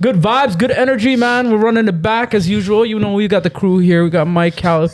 Good vibes, good energy, man. We're running it back as usual. You know, we got the crew here. We got Mike, Cal,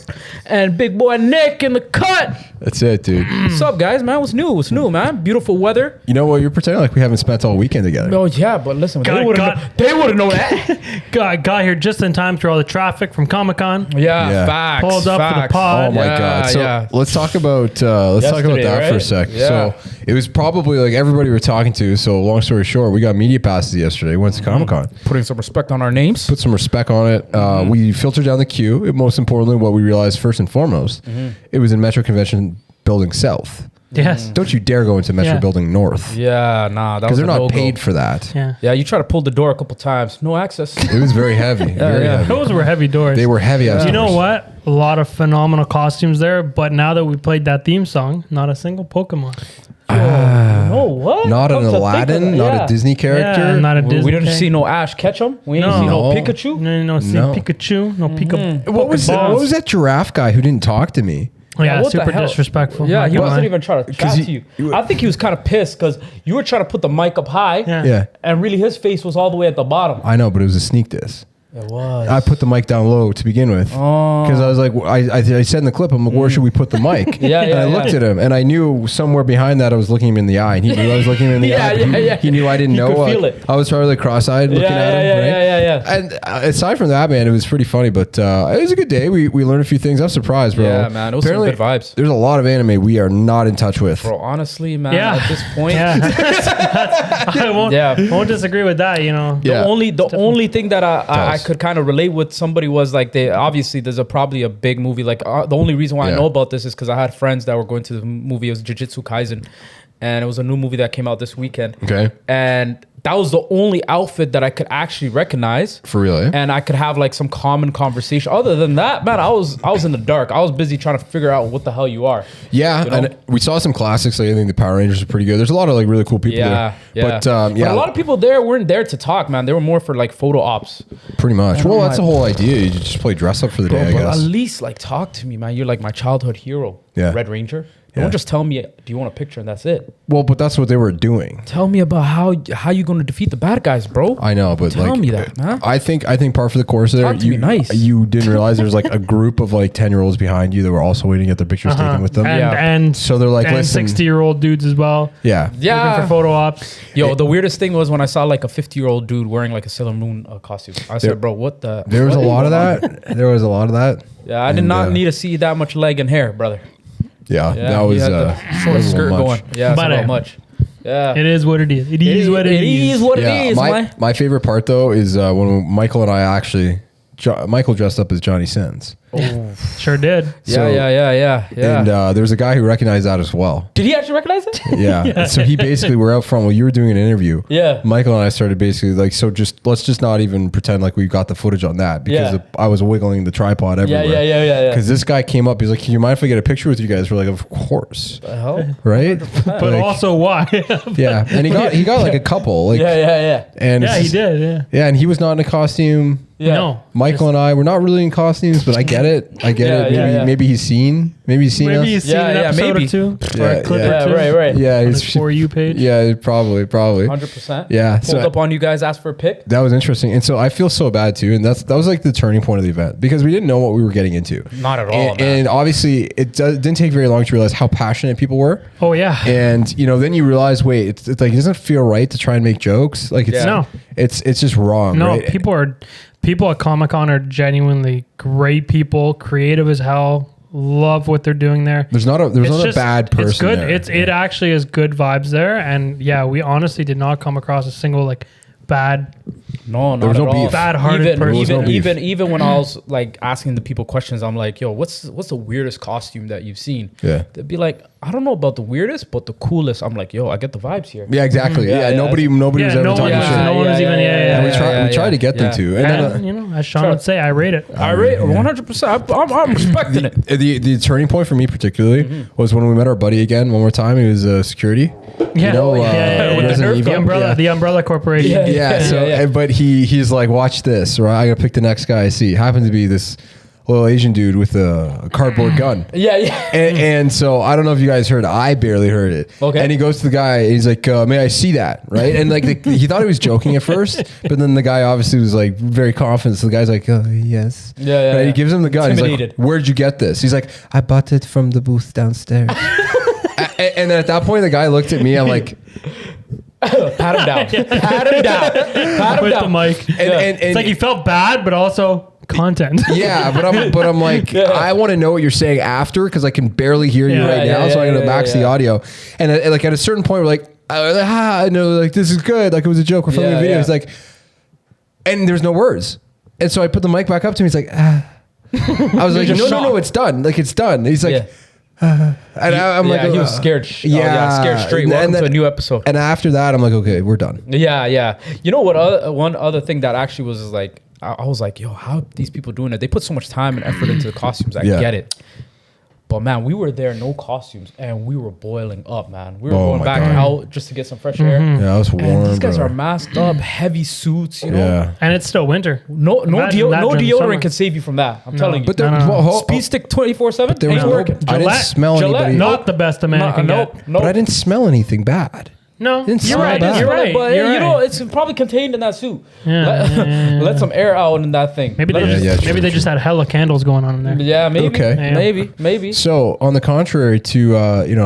and big boy Nick in the cut. That's it, dude. What's up, guys, man? What's new? What's new, man? Beautiful weather. You know what? You're pretending like we haven't spent all weekend together. Oh, yeah, but listen, they wouldn't know that. got here just in time through all the traffic from ComicCon. Yeah, facts. Pulled up for the pod. Oh, my God. So let's talk about that for a sec. Yeah. So it was probably like everybody we're talking to. So long story short, we got media passes yesterday. Went to ComicCon. Putting some respect on our names. Put some respect on it. We filtered down the queue. Most importantly, what we realized first and foremost, it was in Metro Convention Building South. Yes. Don't you dare go into Metro Building North. Yeah, nah. Because they're not paid for that. Yeah, you try to pull the door a couple times. No access. It was very heavy. Very heavy. Those were heavy doors. They were heavy. You know what? A lot of phenomenal costumes there. But now that we played that theme song, not a single Pokemon. Oh, what? Not an Aladdin, not a Disney character. Yeah, not a Disney. We didn't see no Ash Ketchum. We didn't see no Pikachu. No, Pikachu. No Pikachu. What was that giraffe guy who didn't talk to me? Yeah, what the super hell? Disrespectful. Yeah, he wasn't even trying to chat to you. You- I think he was kind of pissed because you were trying to put the mic up high. Yeah. And really his face was all the way at the bottom. I know, but it was a sneak diss. It was. I put the mic down low to begin with because I was like, I said in the clip, I'm like, where should we put the mic? And I looked at him, and I knew somewhere behind that I was looking him in the eye, and he knew I was looking him in the eye. He knew I didn't know. Could feel it. I was probably cross-eyed looking at him. Yeah. And aside from that, man, it was pretty funny, but it was a good day. We learned a few things. I'm surprised, bro. Yeah, man. It was some good vibes. There's a lot of anime we are not in touch with. Bro, honestly, man, at this point. I won't disagree with that, you know. The only thing that I could kind of relate with somebody was like obviously there's probably a big movie like the only reason why I know about this is because I had friends that were going to the movie. It was Jujutsu Kaisen, and it was a new movie that came out this weekend. Okay. And that was the only outfit that I could actually recognize. For real, eh? And I could have like some common conversation. Other than that, man, I was in the dark. I was busy trying to figure out what the hell you are. Yeah, you know? and we saw some classics. Like I think the Power Rangers are pretty good. There's a lot of like really cool people there. But But a lot of people there weren't there to talk, man. They were more for like photo ops. Pretty much. Well, that's the whole idea. You just play dress up for the day, I guess. At least like talk to me, man. You're like my childhood hero. Yeah. Red Ranger. Don't just tell me, do you want a picture and that's it. Well, but that's what they were doing. Tell me about how you going to defeat the bad guys, bro. I know, but tell me that, man. I think par for the course there. Talk to me nice. You didn't realize there was like a group of like 10-year-olds behind you that were also waiting to get their pictures taken with them. And so they're like, listen, 60-year-old dudes as well. Yeah. Looking for photo ops. Yo, the weirdest thing was when I saw like a 50-year-old dude wearing like a Sailor Moon costume. I said, bro, what the? There was a lot of that. There was a lot of that. Yeah, I did not need to see that much leg and hair, brother. Yeah, that was short skirt going. Yeah, but not much. Yeah, it is what it is. It is what it is. My favorite part though is when Michael and I actually, Michael dressed up as Johnny Sins. Oh, sure did. Yeah. And there was a guy who recognized that as well. Did he actually recognize it? Yeah. So he basically, we're out front while you were doing an interview. Yeah. Michael and I started basically like, let's just not even pretend like we got the footage on that because I was wiggling the tripod everywhere. Yeah. Because this guy came up, he's like, "Can you mind if I get a picture with you guys?" We're like, "Of course." The hell? Right? But like, also why? Yeah. And he got like a couple. Like, yeah. And he did. Yeah. Yeah, and he was not in a costume. Yeah. No. Michael and I were not really in costumes, but I get it. Maybe he's seen. Maybe he's seen us. He's seen an episode or two. Or a clip or two. Right. Yeah, on his For You page. Yeah, probably. 100%. Yeah. Pulled up on you guys, asked for a pic. That was interesting, and so I feel so bad too, and that was like the turning point of the event because we didn't know what we were getting into. Not at all. And obviously, it didn't take very long to realize how passionate people were. Oh yeah. And then you realize, wait, it's like it doesn't feel right to try and make jokes. Like it's just wrong. No, right? People at Comic-Con are genuinely great people, creative as hell. Love what they're doing there. There's not a bad person. It's good. There. It actually is good vibes there, and yeah, we honestly did not come across a single like bad. No, not at all. Bad-hearted person. Even when I was like asking the people questions, I'm like, "Yo, what's the weirdest costume that you've seen?" Yeah, they'd be like, "I don't know about the weirdest, but the coolest." I'm like, "Yo, I get the vibes here." Yeah, exactly. Nobody was ever talking shit. No one was even. And we tried to get them to, and then, as Sean would say, I rate it. I rate 100%. I'm respecting it. The turning point for me particularly was when we met our buddy again one more time. He was security. Yeah, the Umbrella Corporation. But he's like, watch this, right? I gotta pick the next guy I see. Happened to be this little Asian dude with a cardboard gun. Yeah. And so I don't know if you guys heard. I barely heard it. Okay. And he goes to the guy. And he's like, "May I see that?" Right? And like he thought he was joking at first, but then the guy obviously was like very confident. So the guy's like, "Yes." Yeah. Right? He gives him the gun. He's like, "Where'd you get this?" He's like, "I bought it from the booth downstairs." And then at that point, the guy looked at me. I'm like, pat him down. With the mic. And it's like he felt bad, but also content. Yeah, but I'm like, I want to know what you're saying after because I can barely hear you right now. So I'm gonna max the audio. And like at a certain point, we're like, I know, like this is good. Like it was a joke. We're filming a video. It's like, and there's no words. And so I put the mic back up to him. He's like, I was like, no, it's done. Like it's done. He's like. And I'm like, he was scared. Scared straight. Welcome to a new episode. And after that, I'm like, okay, we're done. Yeah. You know what? One other thing that actually was like, I was like, yo, how are these people doing it? They put so much time and effort into the costumes. I get it. But man, we were there, no costumes, and we were boiling up, man. We were going back out just to get some fresh air. Yeah, it was warm. And these guys are masked up, heavy suits, you know. Yeah. And it's still winter. No deodorant can save you from that. I'm telling you. But there, Speed stick 24/7 ain't working. I didn't smell anybody. Not the best a man can get. But I didn't smell anything bad. No, you're right. But you know, it's probably contained in that suit. Let some air out in that thing. Maybe they just had hella candles going on in there. Yeah, maybe. Okay. Yeah. Maybe. So on the contrary to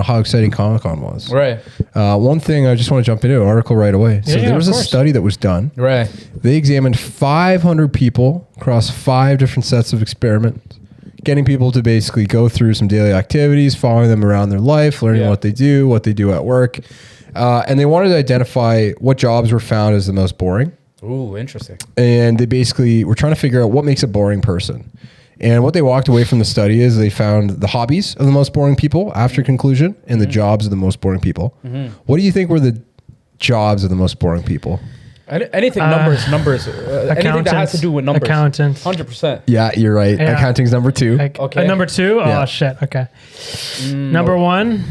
how exciting Comic-Con was, right? One thing I just want to jump into an article right away. So there was a study that was done. Right. They examined 500 people across 5 different sets of experiments, getting people to basically go through some daily activities, following them around their life, learning what they do at work. And they wanted to identify what jobs were found as the most boring. Ooh, interesting. And they basically were trying to figure out what makes a boring person. And what they walked away from the study is they found the hobbies of the most boring people after conclusion and the jobs of the most boring people. What do you think were the jobs of the most boring people? Anything numbers. Anything that has to do with numbers. Accountants. 100%. Yeah, you're right. Yeah. Accounting's number 2. Okay. Number 2? Yeah. Oh, shit. Okay. Number 1?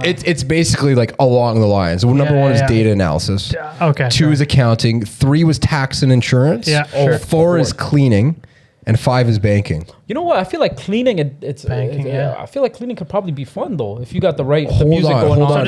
It's basically like along the lines. Well, number 1 is data analysis. Okay. 2 is accounting. 3 was tax and insurance. Yeah. Sure. 4 is cleaning. And 5 is banking. You know what? I feel like cleaning. I feel like cleaning could probably be fun though if you got the music going on. So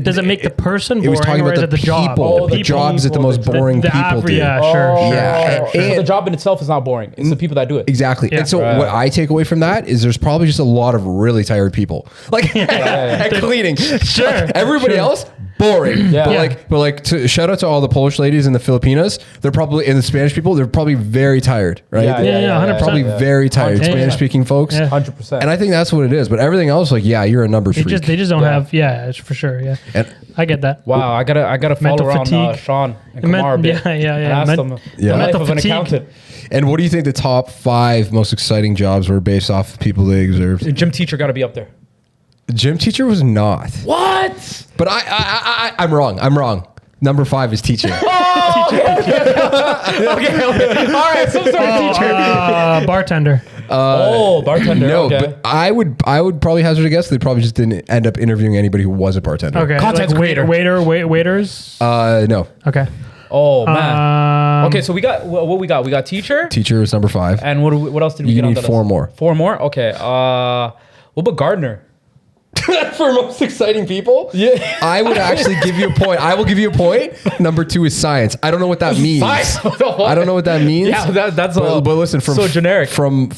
does it make the person boring, was talking or about is it the job? People. The jobs that the most boring people do. Yeah, sure. So the job in itself is not boring. It's the people that do it. Exactly. Yeah. And so what I take away from that is there's probably just a lot of really tired people. Like at cleaning. Sure. Everybody else, boring. But shout out to all the Polish ladies and the Filipinas. They're probably, and the Spanish people, they're probably very tired, right? Yeah, 100%. Probably very tired. Spanish speaking folks. 100%. And I think that's what it is. But everything else, like, you're a numbers freak. They just don't have, it's for sure. Yeah. And I get that. Wow. I gotta follow around Sean and Kamar a bit. And ask them the life of an accountant. And what do you think the top 5 most exciting jobs were based off of people they observed? The gym teacher got to be up there. Gym teacher was not. What? But I'm wrong. Number 5 is teaching. Okay. All right, some sort of teacher. Bartender. Bartender. No, okay. but I would probably hazard a guess they probably just didn't end up interviewing anybody who was a bartender. Okay. Content creator. Waiters? No. Okay. Oh man. Okay, so we got what we got. We got teacher. Teacher is number 5. And what else did we get on You the need list? 4 more. 4 more? Okay. What about gardener? For most exciting people? Yeah. I would actually give you a point. I will give you a point. Number 2 is science. I don't know what that means. Science? I don't know what that means. Yeah, that's but listen, so generic. From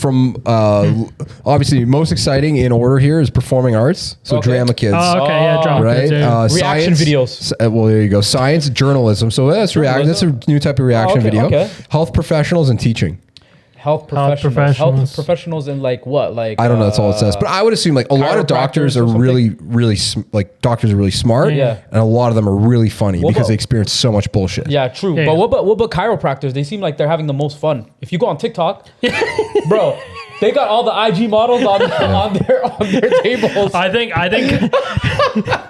obviously most exciting in order here is performing arts. So drama kids. Oh, okay, yeah, drama right? kids. Yeah. Reaction videos. Well, there you go. Science, journalism. So that's reaction. That's a new type of reaction video. Okay. Health professionals and teaching. Health professionals and like what? Like I don't know. That's all it says. But I would assume like a lot of doctors are really doctors are really smart. Yeah. And a lot of them are really funny because they experience so much bullshit. Yeah, true. Yeah, but what about chiropractors? They seem like they're having the most fun. If you go on TikTok, bro, they got all the IG models on their tables. I think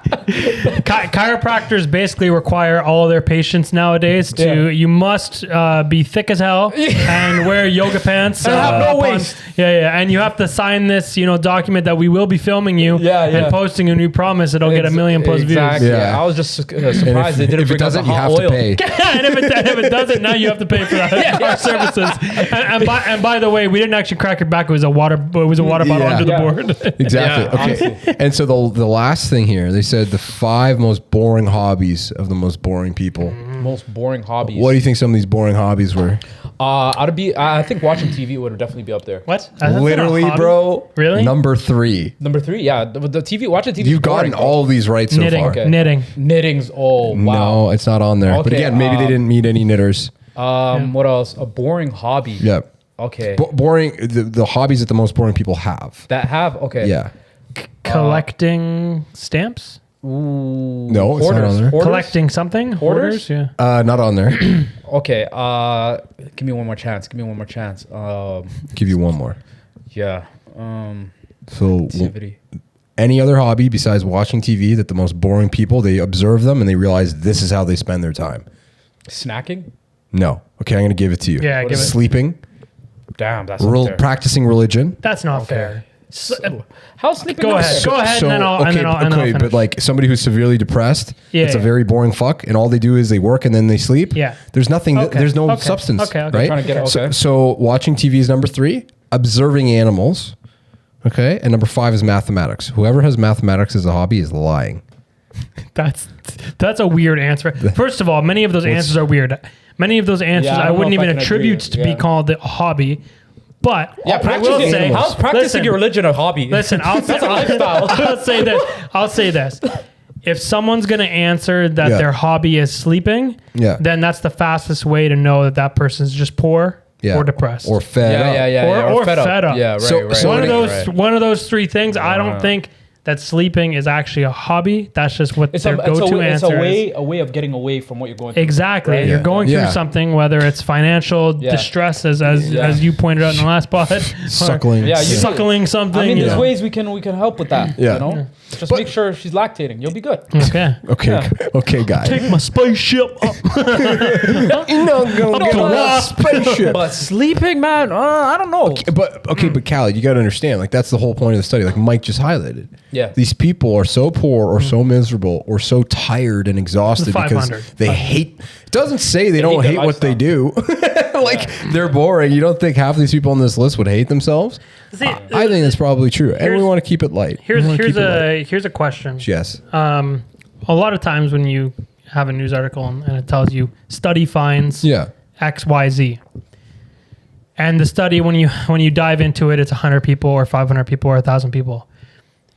Chiropractors basically require all of their patients nowadays to you must be thick as hell and wear yoga pants and have no waist. And you have to sign this document that we will be filming you and posting you, and we promise it'll get 1 million plus views. I was just surprised they didn't bring up the hot oil. Pay. And if it doesn't, now you have to pay for that our services. And by the way, we didn't actually crack your back. It was a water bottle under the board. Exactly. Okay. And so the last thing here, they said the 5 most boring hobbies of the most boring people. Most boring hobbies. What do you think some of these boring hobbies were? I think watching TV would definitely be up there. What? Literally, bro. Really? Number 3. Number 3, yeah. The TV, watching TV. You've gotten all of these right so far. Okay. Knitting's. Oh, wow. No, it's not on there. Okay, but again, maybe they didn't meet any knitters. What else? A boring hobby. Yeah. Okay. Boring. The hobbies that the most boring people have. Okay. Yeah. Collecting stamps. Ooh. No, it's not on there. Hoarders? Collecting something. Hoarders. Yeah. Not on there. Okay. Give me one more chance. Give you one more. Yeah. Any other hobby besides watching TV that the most boring people, they observe them and they realize this is how they spend their time? Snacking? No. Okay, I'm going to give it to you. Yeah, give it. Sleeping. Damn, that's practicing religion. That's not fair. How's sleeping? Go ahead, and then I'll finish. But like somebody who's severely depressed, it's a very boring fuck, and all they do is they work and then they sleep. Yeah. There's nothing. There's no substance. Okay. Right. Trying to get, so watching TV is number 3. Observing animals. Okay, and number 5 is mathematics. Whoever has mathematics as a hobby is lying. That's a weird answer. First of all, many of those answers are weird. Many of those answers I wouldn't even attribute to be called a hobby. But I will say, how's practicing your religion a hobby? Listen, I'll say this. If someone's going to answer that their hobby is sleeping, then that's the fastest way to know that person's just poor or depressed. Or fed up. Or fed up. Yeah, right, So one of those 3 things, I don't think that sleeping is actually a hobby. That's just what their go-to answer is. It's a way of getting away from what you're going through. Exactly. Right? You're going through something, whether it's financial distress, as you pointed out in the last pod. Suckling. Suckling something. I mean, there's ways we can help with that. Yeah. You know? Just make sure she's lactating. You'll be good. Okay, guy. Take my spaceship up. Spaceship. But sleeping, man, I don't know. But Khaled, you got to understand, like that's the whole point of the study. Like Mike just highlighted. Yeah. These people are so poor or so miserable or so tired and exhausted because they hate. It doesn't say they don't hate what they do. Like they're boring. You don't think half of these people on this list would hate themselves? See, I think that's probably true. And we want to keep it light. Here's a question. Yes. A lot of times when you have a news article and it tells you study finds X, Y, Z. And the study, when you dive into it, it's 100 people or 500 people or 1,000 people.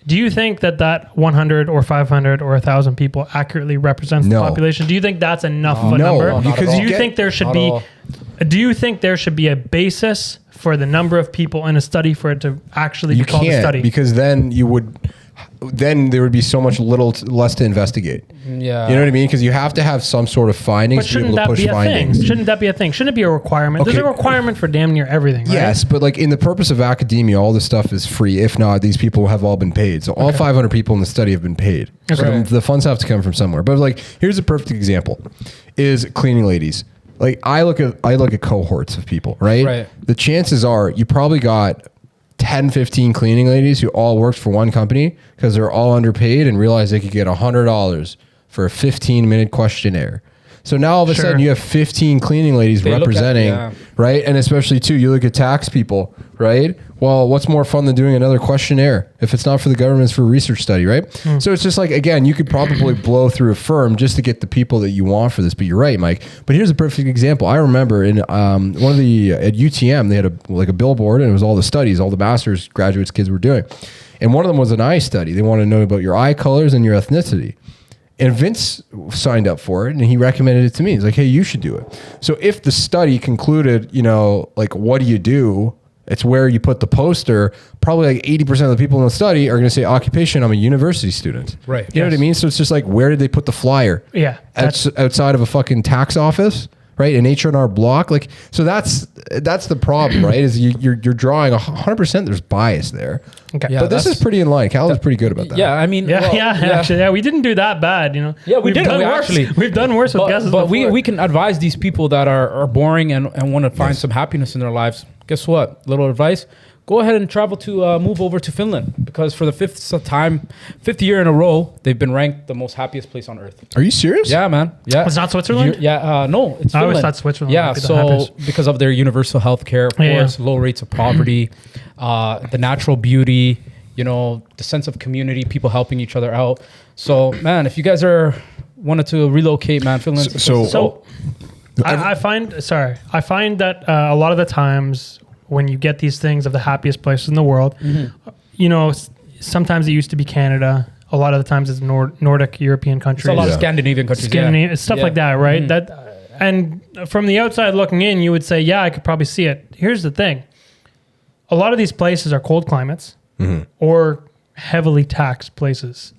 Do you think that 100 or 500 or 1,000 people accurately represents the population? Do you think that's enough of a number? Because do you think there should be a basis for the number of people in a study for it to actually be called a study? Because then there would be so much less to investigate. Yeah. You know what I mean? Because you have to have some sort of findings to be able to push findings. Shouldn't that be a thing? Shouldn't it be a requirement? Okay. There's a requirement for damn near everything, right? Yes, but like in the purpose of academia, all this stuff is free. If not, these people have all been paid. So all 500 people in the study have been paid. Okay. So the funds have to come from somewhere. But like, here's a perfect example: is cleaning ladies. Like I look at cohorts of people, right? Right. The chances are you probably got 10, 15 cleaning ladies who all worked for one company because they're all underpaid and realized they could get $100 for a 15-minute questionnaire. So now all of a sudden you have 15 cleaning ladies representing, right? And especially too, you look at tax people, right? Well, what's more fun than doing another questionnaire? If it's not for the government, it's for a research study, right? So it's just like, again, you could probably blow through a firm just to get the people that you want for this. But you're right, Mike. But here's a perfect example. I remember in at UTM, they had a billboard and it was all the studies, all the master's graduates kids were doing. And one of them was an eye study. They wanted to know about your eye colors and your ethnicity. And Vince signed up for it and he recommended it to me. He's like, hey, you should do it. So if the study concluded, like, what do you do? It's where you put the poster. Probably like 80% of the people in the study are going to say occupation. I'm a university student. Right. You know what I mean? So it's just like, where did they put the flyer? Yeah. Outside of a fucking tax office? right? An H&R Block, like, so that's the problem, right? Is you're drawing 100%. There's bias there. Okay, but this is pretty in line. Cal is pretty good about that. Yeah, I mean, actually, we didn't do that bad, you know. Yeah, we've done worse. We've done worse with guesses. But we can advise these people that are boring and want to find some happiness in their lives. Guess what? Little advice. Go ahead and travel to move over to Finland, because for the fifth year in a row, they've been ranked the most happiest place on earth. Are you serious? Yeah, man. Yeah. It's not Switzerland? No, it's Finland. I always thought Switzerland Yeah, would be the so happiest. because of their universal health care, of course, low rates of poverty, the natural beauty, you know, the sense of community, people helping each other out. So, man, if you guys wanted to relocate, man, Finland. I find that a lot of the times when you get these things of the happiest places in the world, you know, sometimes it used to be Canada. A lot of the times it's Nordic European countries. It's a lot of Scandinavian countries. Stuff like that, right? And from the outside looking in, you would say, yeah, I could probably see it. Here's the thing. A lot of these places are cold climates or heavily taxed places.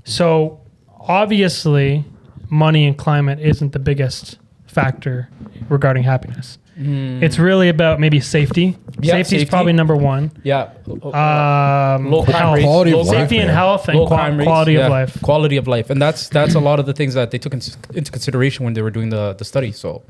So obviously money and climate isn't the biggest factor regarding happiness. It's really about maybe safety. Safety is probably number one. Yeah. Low crime rates. Quality of life, safety and health and quality of life. Quality of life. And that's a lot of the things that they took into consideration when they were doing the study. So,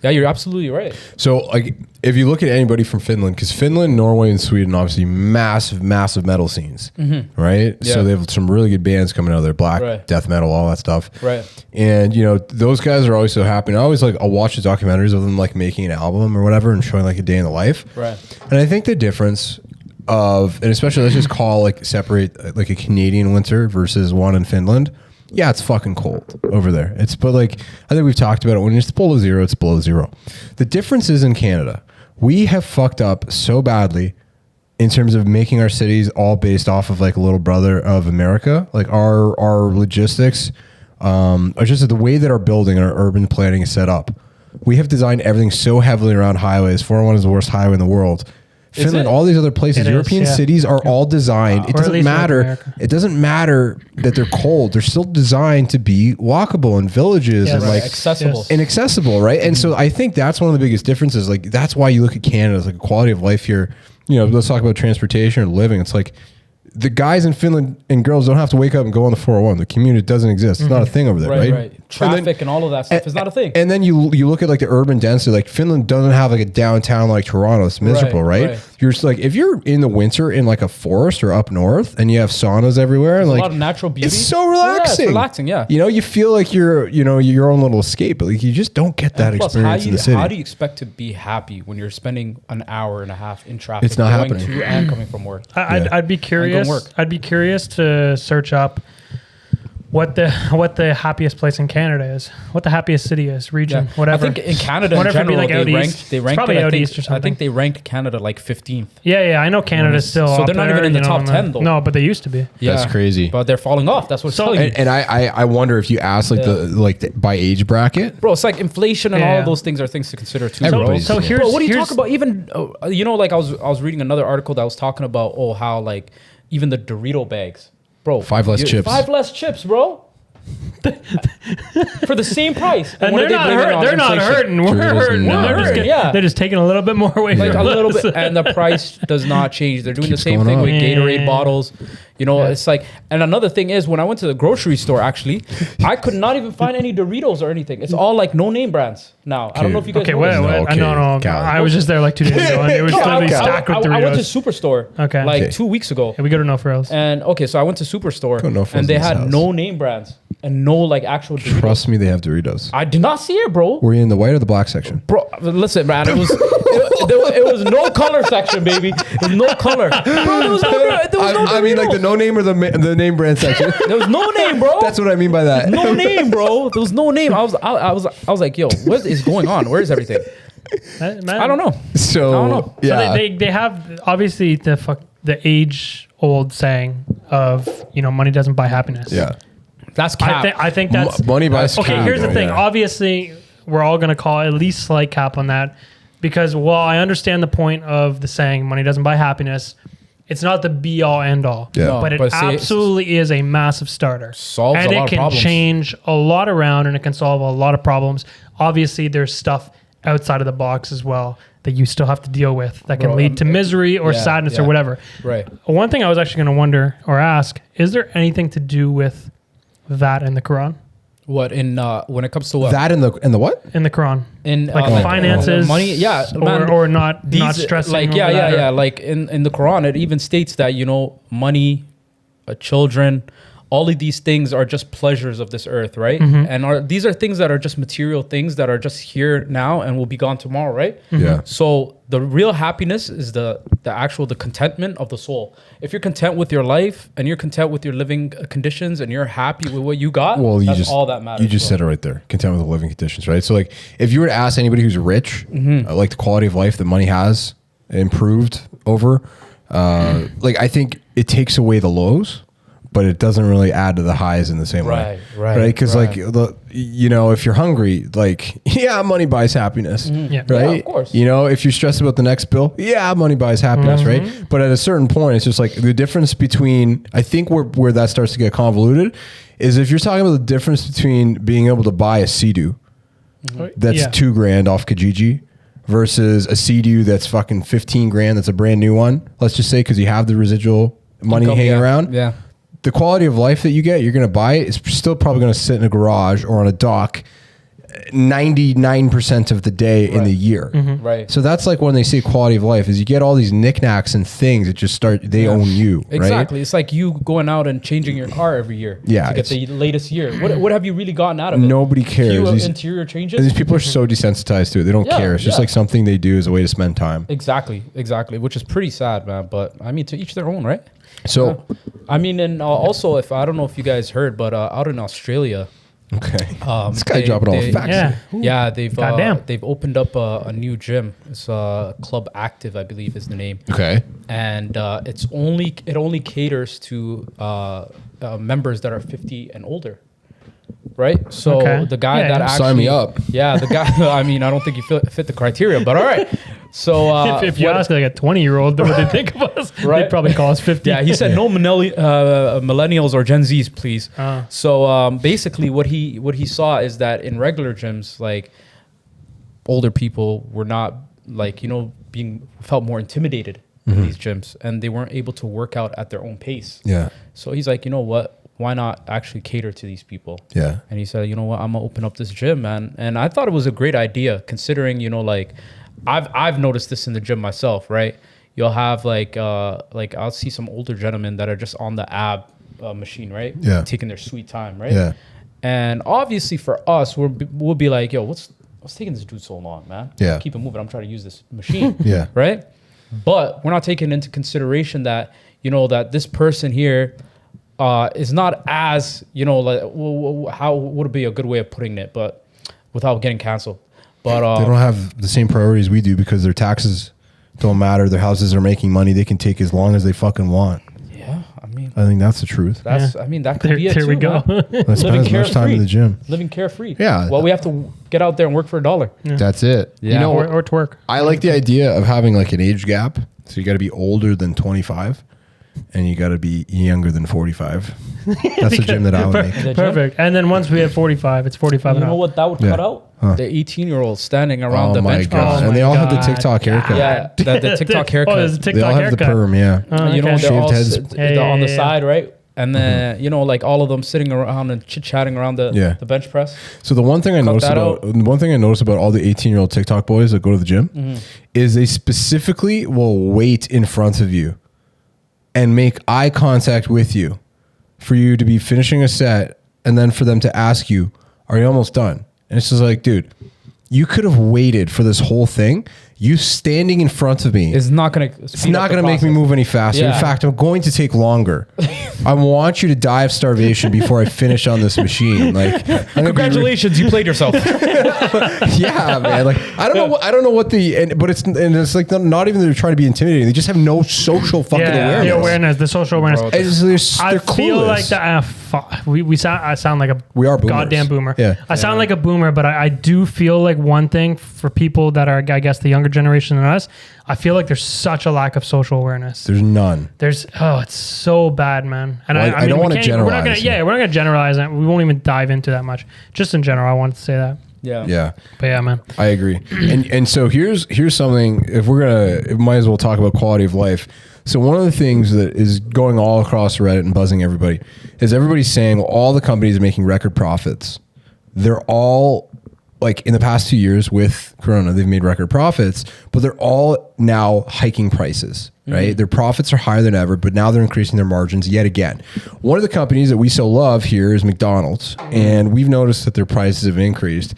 yeah, you're absolutely right. So, like, if you look at anybody from Finland, because Finland, Norway, and Sweden, obviously massive metal scenes, right? Yeah. So they have some really good bands coming out of there, black, death metal, all that stuff. Right. And, you know, those guys are always so happy. And I'll watch the documentaries of them, like, making an album or whatever and showing, like, a day in the life. Right. And I think the difference and especially let's just separate, like, a Canadian winter versus one in Finland. Yeah, it's fucking cold over there. But like, I think we've talked about it. When it's below zero, it's below zero. The difference is in Canada, we have fucked up so badly in terms of making our cities all based off of like a little brother of America. Like our logistics, or just the way that our building and our urban planning is set up. We have designed everything so heavily around highways. 401 is the worst highway in the world. Finland, all these other places, European cities are all designed. It doesn't matter. It doesn't matter that they're cold. They're still designed to be walkable in villages and like accessible, right? And so I think that's one of the biggest differences. Like that's why you look at Canada as like a quality of life here. You know, let's talk about transportation or living. It's like the guys in Finland and girls don't have to wake up and go on the 401. The commute doesn't exist. It's not a thing over there, right? Traffic and all of that stuff is not a thing. And then you look at like the urban density. Like Finland doesn't have like a downtown like Toronto. It's miserable, right? You're just like, if you're in the winter in like a forest or up north and you have saunas everywhere, and like a lot of natural beauty. It's so relaxing. Yeah, it's relaxing, yeah. You know, you feel like you're, you know, your own little escape, but like you just don't get that experience in the city. How do you expect to be happy when you're spending an hour and a half in traffic? It's not happening. To and coming from work. I'd be curious. I'd be curious to search up what the happiest place in Canada is, what the happiest city is, region, whatever. I think in Canada in general, like they ranked probably out east or something. I think they ranked Canada like 15th. Yeah, I know Canada's still so up they're not even in the top 10 though. No, but they used to be. Yeah, that's crazy. But they're falling off. That's what's telling you. And I wonder if you ask like by age bracket, bro. It's like inflation and all of those things are things to consider too. So here's what do you talk about? Even you know, like I was reading another article that was talking about how like even the Dorito bags. Bro, 5 less chips. 5 less chips, bro. For the same price. And they're not hurting. We're hurting. They're just taking a little bit more away like from a little bit. And the price does not change. They're doing the same thing with Gatorade bottles. You know, it's like, and another thing is when I went to the grocery store, actually, I could not even find any Doritos or anything. It's all like no name brands now. I don't know if you guys know. No. I was just there like 2 days ago and it was totally stacked with Doritos. I went to Superstore 2 weeks ago. And we go to No Frills. And so I went to Superstore and they had no name brands and no like actual Doritos. Trust me, they have Doritos. I did not see it, bro. Were you in the white or the black section? Bro, listen, man, it was no color section, baby. It was no color. Bro, there was no I mean, like the no name or the name brand section. There was no name, bro. That's what I mean by that. No name, bro. There was no name. I was like, yo, what is going on? Where is everything? Man, I don't know. So I don't know. Yeah, so they have obviously the age old saying of, you know, money doesn't buy happiness. Yeah, that's cap. I think that's money buys. Okay, here's the thing. Obviously, we're all going to call at least slight cap on that because while I understand the point of the saying money doesn't buy happiness, it's not the be all end all. Yeah. But it absolutely is a massive starter. Solves and a lot of problems. And it can change a lot around and it can solve a lot of problems obviously there's stuff outside of the box as well that you still have to deal with that can lead to misery or sadness or whatever. Right. One thing I was actually going to wonder or ask, is there anything to do with that in the Quran? What when it comes to what? That in the what? In the Quran. In finances, money, or not stressing. Like like in the Quran, it even states that money, children, all of these things are just pleasures of this earth, right? And these are things that are just material things that are just here now and will be gone tomorrow, right? Yeah. So the real happiness is the contentment of the soul. If you're content with your life and you're content with your living conditions and you're happy with what you got, that's all that matters. You just said it right there. Content with the living conditions, right? So like if you were to ask anybody who's rich, like the quality of life that money has improved over, like I think it takes away the lows, but it doesn't really add to the highs in the same way. Right. Because like, if you're hungry, like, money buys happiness, right? Yeah, of course. If you're stressed about the next bill, money buys happiness, right? But at a certain point, it's just like the difference between, I think where that starts to get convoluted is if you're talking about the difference between being able to buy a Sea-Doo that's $2,000 off Kijiji versus a Sea-Doo that's fucking $15,000 that's a brand new one. Let's just say, because you have the residual money hanging around. Yeah. The quality of life that you're going to buy is still probably going to sit in a garage or on a dock 99% of the day in the year. Right. So that's like when they say quality of life is you get all these knickknacks and things that just they own you. Exactly. Right? It's like you going out and changing your car every year. Yeah. To get the latest year. What have you really gotten out of it? Nobody cares. Few interior changes. And these people are so desensitized to it. They don't care. It's just like something they do as a way to spend time. Exactly. Which is pretty sad, man. But I mean, to each their own, right? So, I mean, and also, I don't know if you guys heard, but out in Australia, okay, this guy dropping all the facts. They've opened up a new gym. It's Club Active, I believe, is the name. Okay, and it only caters to members that are 50 and older. Right, so the guy that actually sign me up. Yeah, the guy. I mean, I don't think you fit the criteria, but all right. So if you ask like a 20-year-old what they think of us, they'd probably call us 50. Yeah, he said no millennials or Gen Zs, please. So basically, what he saw is that in regular gyms, like older people were not felt more intimidated in these gyms, and they weren't able to work out at their own pace. Yeah. So he's like, you know what? Why not actually cater to these people? Yeah. And he said, you know what? I'm gonna open up this gym, man. And I thought it was a great idea, considering I've noticed this in the gym myself, right? You'll have I'll see some older gentlemen that are just on the ab machine, right? Yeah. Taking their sweet time, right? Yeah. And obviously for us, we'll be like, yo, what's taking this dude so long, man? Yeah. Keep it moving. I'm trying to use this machine. Yeah. Right? But we're not taking into consideration that, that this person here is not as, how would it be a good way of putting it, but without getting canceled. But they don't have the same priorities we do because their taxes don't matter. Their houses are making money. They can take as long as they fucking want. Yeah, I mean, I think that's the truth. I mean, that could be it too. There we go. Let's spend as much time in the gym. Living carefree. Yeah. Well, we have to get out there and work for $1. Yeah. That's it. Yeah. Or to work. I like the idea of having like an age gap. So you got to be older than 25. And you got to be younger than 45. That's the gym that I would make. Perfect. And then once we have 45, it's 45 and up. You know what that would cut out? The 18-year-olds standing around the bench press. And they all have the TikTok haircut. Yeah, the TikTok haircut. Oh, there's a TikTok they all have haircut. the perm, yeah. They're shaved all heads. on the side, right? And then, all of them sitting around and chit-chatting around the bench press. So the one thing I noticed about all the 18-year-old TikTok boys that go to the gym is they specifically will wait in front of you and make eye contact with you for you to be finishing a set and then for them to ask you, are you almost done? And it's just like, dude, you could have waited for this whole thing. You standing in front of me is not going to make me move any faster. Yeah. In fact, I'm going to take longer. I want you to die of starvation before I finish on this machine. Like, congratulations, you played yourself. Yeah, man. Like, I don't know what but it's like not even they're trying to be intimidating. They just have no social fucking awareness. The social awareness. They're I feel like that. I sound like we are boomers. Goddamn boomer. Yeah. I sound like a boomer, but I do feel like one thing for people that are, I guess, the younger generation than us, I feel like there's such a lack of social awareness. There's none. It's so bad, man. And I don't want to generalize. We're not going to generalize it. We won't even dive into that much. Just in general, I wanted to say that. Yeah. But yeah, man. I agree. And so here's something, if we're might as well talk about quality of life. So one of the things that is going all across Reddit and buzzing everybody is everybody's saying all the companies are making record profits. They're all, like, in the past 2 years with Corona, they've made record profits, but they're all now hiking prices, right? Their profits are higher than ever, but now they're increasing their margins yet again. One of the companies that we so love here is McDonald's, and we've noticed that their prices have increased.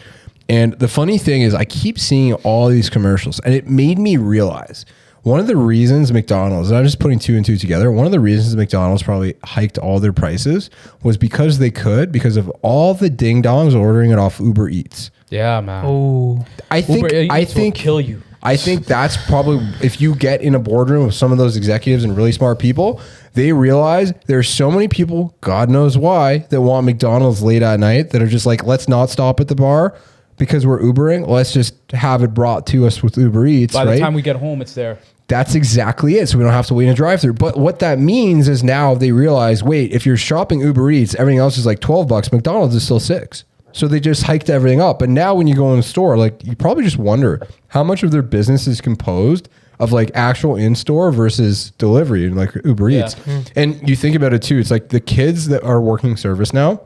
And the funny thing is I keep seeing all these commercials, and it made me realize one of the reasons McDonald's, and I'm just putting two and two together, one of the reasons McDonald's probably hiked all their prices was because they could, because of all the ding-dongs ordering it off Uber Eats. Yeah, man. Oh, I think kill you. I think that's probably, if you get in a boardroom with some of those executives and really smart people, they realize there's so many people, God knows why, that want McDonald's late at night that are just like, let's not stop at the bar because we're Ubering. Let's just have it brought to us with Uber Eats. By the time we get home, it's there. That's exactly it. So we don't have to wait in a drive-thru. But what that means is now they realize, wait, if you're shopping Uber Eats, everything else is like $12. McDonald's is still $6. So they just hiked everything up. But now when you go in the store, like, you probably just wonder how much of their business is composed of like actual in-store versus delivery, like Uber Eats. And you think about it too. It's like the kids that are working service now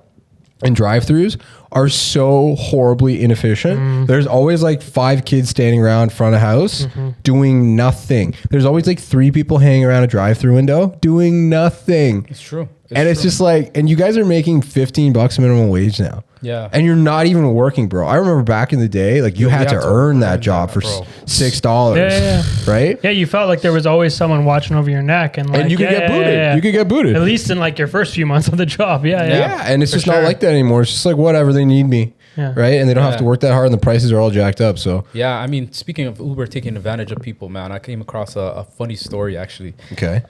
and drive-thrus are so horribly inefficient. There's always like 5 kids standing around front of house doing nothing. There's always like 3 people hanging around a drive-thru window doing nothing. It's true. It's just like, and you guys are making $15 minimum wage now. Yeah. And you're not even working, bro. I remember back in the day, like you had to earn that job for $6. Right? Yeah, you felt like there was always someone watching over your neck, and like, you could get booted. Yeah. You could get booted. At least in like your first few months of the job. Yeah. And it's just not like that anymore. It's just like, whatever, they need me. Right? And they don't have to work that hard, and the prices are all jacked up. So yeah, I mean, speaking of Uber taking advantage of people, man, I came across a funny story actually. Okay.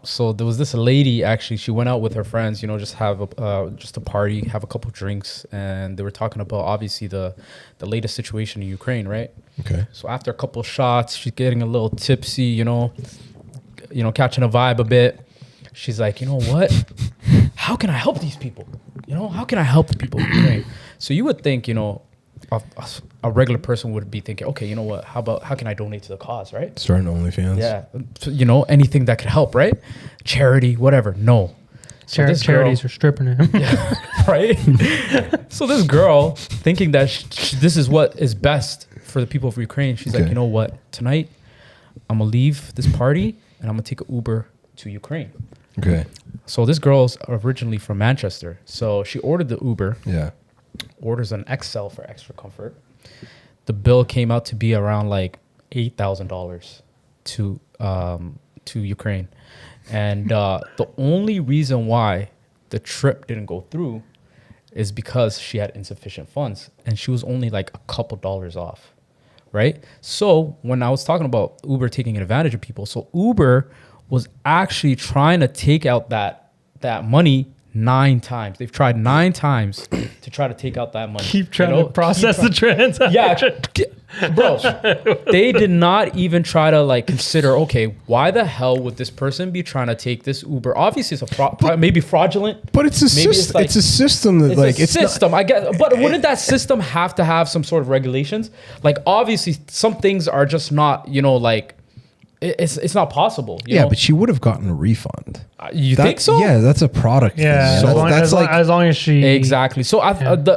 So there was this lady, actually, she went out with her friends, you know, just have a party, have a couple drinks, and they were talking about obviously the latest situation in Ukraine, right? Okay. So after a couple shots, she's getting a little tipsy, you know, catching a vibe a bit. She's like, you know what? How can I help these people? You know, how can I help the people in Ukraine? So you would think, you know, a regular person would be thinking, okay, you know what? How can I donate to the cause, right? Starting OnlyFans. Yeah. So, you know, anything that could help, right? Charity, whatever. No. So charities are stripping him. Yeah, right? So this girl, thinking that this is what is best for the people of Ukraine, she's like, you know what? Tonight, I'm going to leave this party and I'm going to take an Uber to Ukraine. Okay. So this girl's originally from Manchester. So she ordered the Uber. Yeah. Orders an XL for extra comfort. The bill came out to be around like $8,000 to Ukraine. And the only reason why the trip didn't go through is because she had insufficient funds and she was only like a couple dollars off, right? So when I was talking about Uber taking advantage of people, so Uber was actually trying to take out that money 9 times. They've tried 9 times to try to take out that money. Keep trying to process the transaction. Yeah, bro. They did not even try to like consider, okay, why the hell would this person be trying to take this Uber? Obviously, it's maybe fraudulent. But it's a system. It's a system that it's a system. I guess, but wouldn't that system have to have some sort of regulations? Like, obviously, some things are just not, you know, like. It's not possible. You know? But she would have gotten a refund. You think so? Yeah, that's a product. Yeah, thing. So as long as she exactly. So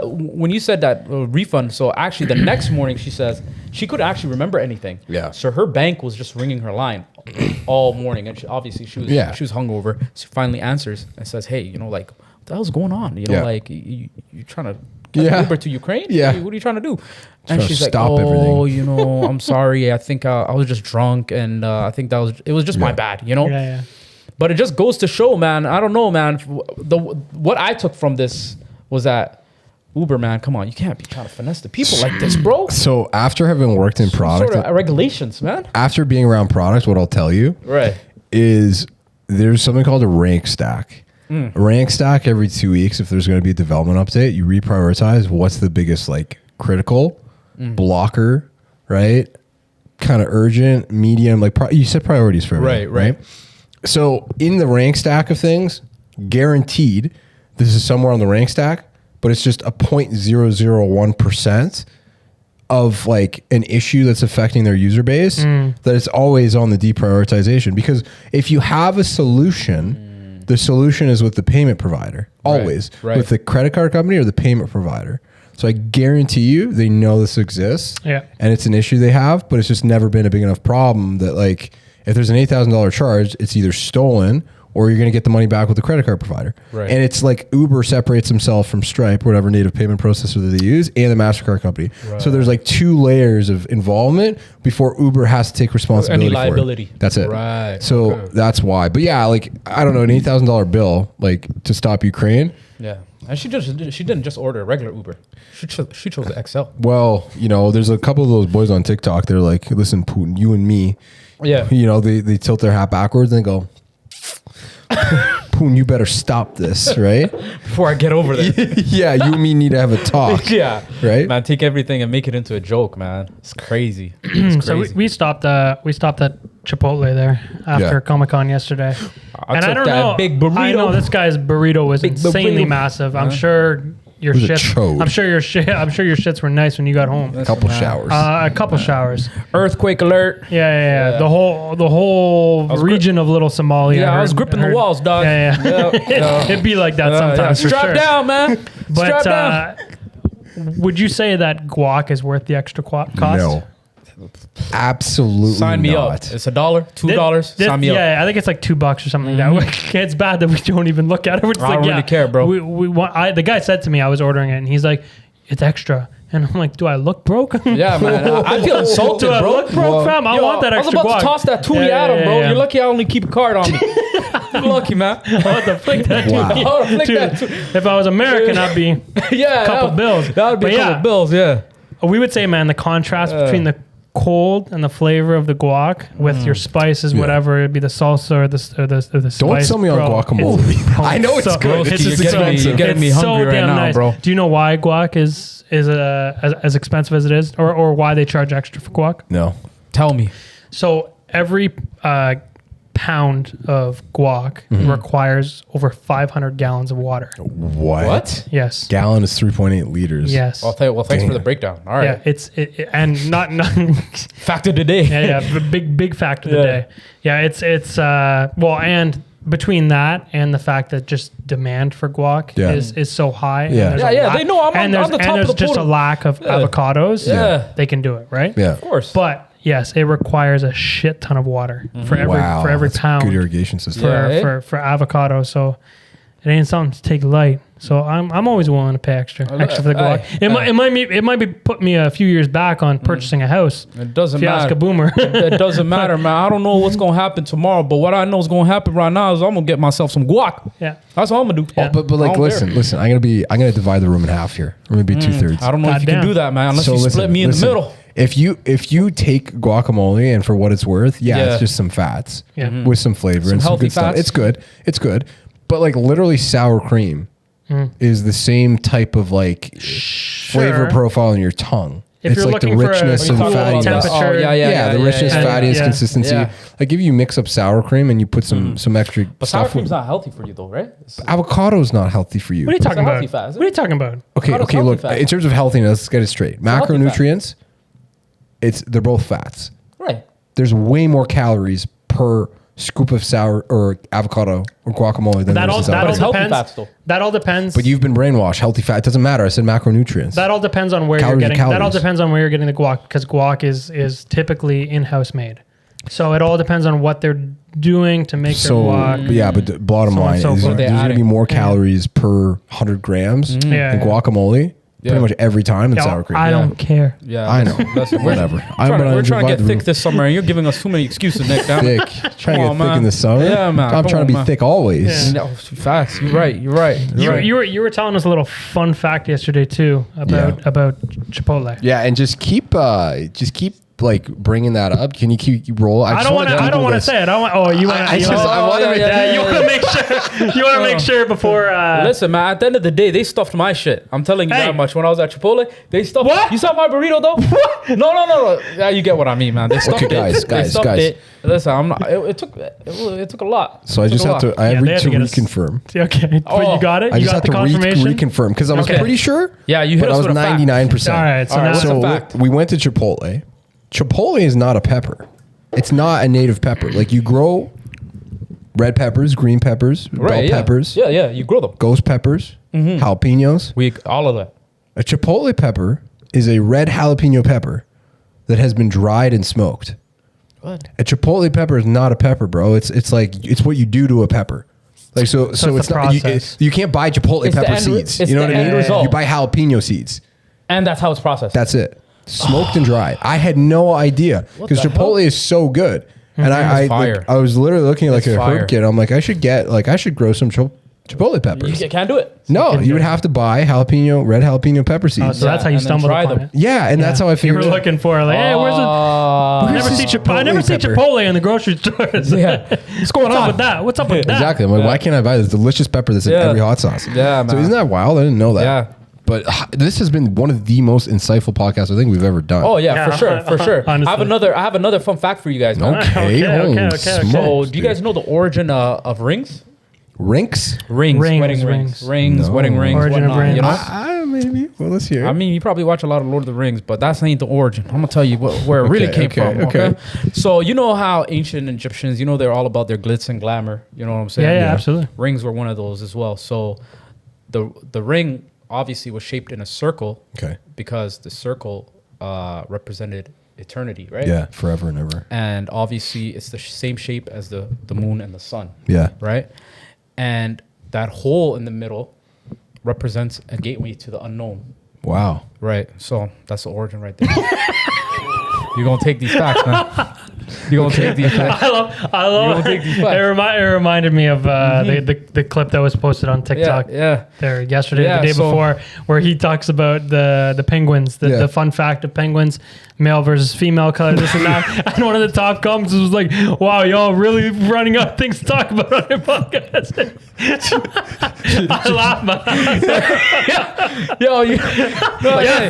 when you said that refund, so actually the next morning she says she couldn't actually remember anything. Yeah. So her bank was just ringing her line all morning, and she was hungover. She finally answers and says, "Hey, you know, like what the hell's going on? You know, like you trying to." Uber to Ukraine? Yeah. What are you trying to do? And she's like, oh, you know, I'm sorry. I think I was just drunk, and I think it was just my bad, you know? Yeah. But it just goes to show, man, I don't know, man. What I took from this was that Uber, man, come on, you can't be trying to finesse the people like this, bro. So after having worked in product, sort of regulations, man. After being around products, what I'll tell you is there's something called a rank stack. Rank stack every 2 weeks. If there's going to be a development update, you reprioritize what's the biggest like critical blocker, right? Kind of urgent, medium, like you set priorities for everything, right? So in the rank stack of things, guaranteed, this is somewhere on the rank stack. but it's just a 0.001% of like an issue that's affecting their user base, that it's always on the deprioritization. Because if you have a solution, the solution is with the payment provider, always with the credit card company or the payment provider. So I guarantee you they know this exists, and it's an issue they have, but it's just never been a big enough problem that like if there's an $8,000 charge, it's either stolen or you're going to get the money back with the credit card provider. And it's like Uber separates himself from Stripe, whatever native payment processor that they use, and the MasterCard company. So there's like 2 layers of involvement before Uber has to take responsibility Any liability. for it. That's it. So that's why. But yeah, like, I don't know, an $8,000 bill, like to stop Ukraine. Yeah. And she didn't just order a regular Uber. She chose the XL. Well, you know, there's a couple of those boys on TikTok. They're like, listen, Putin, you and me. Yeah. You know, they tilt their hat backwards and they go, Poon, you better stop this, right? Before I get over there. Yeah, you and me need to have a talk. Yeah. Right? Man, take everything and make it into a joke, man. It's crazy. It's crazy. So we stopped at Chipotle there after ComicCon yesterday. And I don't know. Big burrito. I know this guy's burrito was insanely massive. I'm sure your shits. I'm sure your shits were nice when you got home. A couple showers. Earthquake alert. Yeah. The whole region of Little Somalia. Yeah, I was gripping the walls, dog. Yeah. It'd be like that sometimes. Strap down, man. But would you say that guac is worth the extra cost? No. Absolutely Sign me not. up. It's $1, $2. Sign me up. Yeah, I think it's like $2 or something like that. It's bad that we don't even look at it. We're just I don't really care, bro. We want. The guy said to me, I was ordering it, and he's like, "It's extra." And I'm like, "Do I look broke?" Yeah, man. I feel insulted, Do I bro. look broke, fam? I want that extra guac. I was about to toss that toonie at him, bro. You're lucky I only keep a card on me. You're lucky, man. I want to flick that toonie. I want to flick that toonie. If I was American, I'd be a couple bills. That would be a couple bills, yeah. We would say, man, the contrast between the cold and the flavor of the guac with your spices, whatever, it'd be the salsa or the spice. Don't sell me on guacamole. I know it's good. It's just expensive. You're getting me hungry right now, bro. Do you know why guac is as expensive as it is, or why they charge extra for guac? No. Tell me. So every pound of guac requires over 500 gallons of water. What? Yes. Gallon is 3.8 liters. Yes. Well, thanks for the breakdown. All right. Yeah, and not fact of the day. Yeah, big fact of the day. Yeah, it's and between that and the fact that just demand for guac is so high. Yeah, they know I'm on the top of the And there's just a lack of avocados. Yeah. They can do it, right? Yeah. Of course. But yes, it requires a shit ton of water for every pound. Good irrigation system for avocado. So it ain't something to take light. So I'm always willing to pay extra for the guac. It might be putting me a few years back on purchasing a house. It doesn't matter. If you ask a boomer. It doesn't matter, man. I don't know what's gonna happen tomorrow, but what I know is gonna happen right now is I'm gonna get myself some guac. Yeah, that's what I'm gonna do. Yeah. But like listen. I'm gonna divide the room in half here. I'm gonna be 2/3. I don't know if you can do that, man. Unless you split me in the middle. If you take guacamole and for what it's worth, it's just some fats with some flavor and some good stuff. It's good. But like literally sour cream is the same type of like flavor profile in your tongue. If it's like the richness and fattiness. The richness, fattiness, consistency. Yeah. Like if you mix up sour cream and you put some extra but stuff. Sour cream's not healthy for you though, right? Avocado's not healthy for you. What are you talking about? What are you talking about? Okay, look, in terms of healthiness, let's get it straight. Macronutrients, they're both fats. Right. There's way more calories per scoop of sour or avocado or guacamole than that all depends. That all depends. But you've been brainwashed. Healthy fat doesn't matter. I said macronutrients. That all depends on where you're getting. That all depends on where you're getting the guac, because guac is typically in-house made. So it all depends on what they're doing to make their guac. Yeah, but the bottom line is there's going to be more calories per 100 grams in guacamole. Pretty much every time in sour cream. I don't care. Yeah, I know. Whatever. We're trying to get thick this summer, and you're giving us too many excuses, Nick. Thick. Trying to get thick in the summer. Yeah, man. I'm trying to be thick always. Yeah. No, fast. You're right. You were telling us a little fun fact yesterday too about Chipotle. Yeah, and just keep like bringing that up. Can you keep roll? I don't want to say it. I want. Oh, you want to? You want to make sure. You want to make sure before. Listen, man. At the end of the day, they stuffed my shit. I'm telling you that much. When I was at Chipotle, they stuffed. What? You saw my burrito though? What? No. Yeah, you get what I mean, man. They stuffed it. Guys. Listen, I'm not. It took a lot. So I just have to. I have to reconfirm. Okay, but you got it. I just have to reconfirm because I was pretty sure. Yeah, you hit us with a fact. 99%. All right, so we went to Chipotle. Chipotle is not a pepper. It's not a native pepper. Like you grow red peppers, green peppers, bell peppers. Yeah, you grow them. Ghost peppers, jalapenos. All of that. A Chipotle pepper is a red jalapeno pepper that has been dried and smoked. What? A Chipotle pepper is not a pepper, bro. It's like it's what you do to a pepper. Like so it's not you can't buy Chipotle pepper seeds. You know what I mean? Result. You buy jalapeno seeds. And that's how it's processed. That's it. Smoked and dried. I had no idea because Chipotle is so good. And I was literally looking at like a herb kit. I'm like, I should grow some Chipotle peppers. You can't do it. No, you would have to buy red jalapeno pepper seeds. So that's how you stumbled upon it. Yeah, and that's how I figured. You were looking for like, hey, where's it? I never see Chipotle in the grocery stores. Yeah, what's going on with that? What's up with that? Exactly. I'm like, why can't I buy this delicious pepper that's in every hot sauce? Yeah, man. So isn't that wild? I didn't know that. Yeah. But this has been one of the most insightful podcasts I think we've ever done. Oh yeah, for sure. Honestly. I have another fun fact for you guys, man. Okay. So, do you guys know the origin of rings? Rings? Wedding rings, wedding rings. Origin of rings. You know? Maybe. Well, let's hear it. I mean, you probably watch a lot of Lord of the Rings, but that's ain't the origin. I'm gonna tell you where it really came from. Okay. So you know how ancient Egyptians, they're all about their glitz and glamour. You know what I'm saying? Yeah, absolutely. Rings were one of those as well. So the ring obviously was shaped in a circle. Okay. Because the circle represented eternity, right? Yeah, forever and ever. And obviously, it's the same shape as the moon and the sun. Yeah. Right. And that hole in the middle represents a gateway to the unknown. Wow. Right. So that's the origin right there. You're going to take these facts, man. You're going to take these facts. I love it. It reminded me of the clip that was posted on TikTok there yesterday, the day before, where he talks about the penguins, the fun fact of penguins, male versus female color, this and that. And one of the top comments was like, wow, y'all really running out of things to talk about on your podcast. I laugh, man.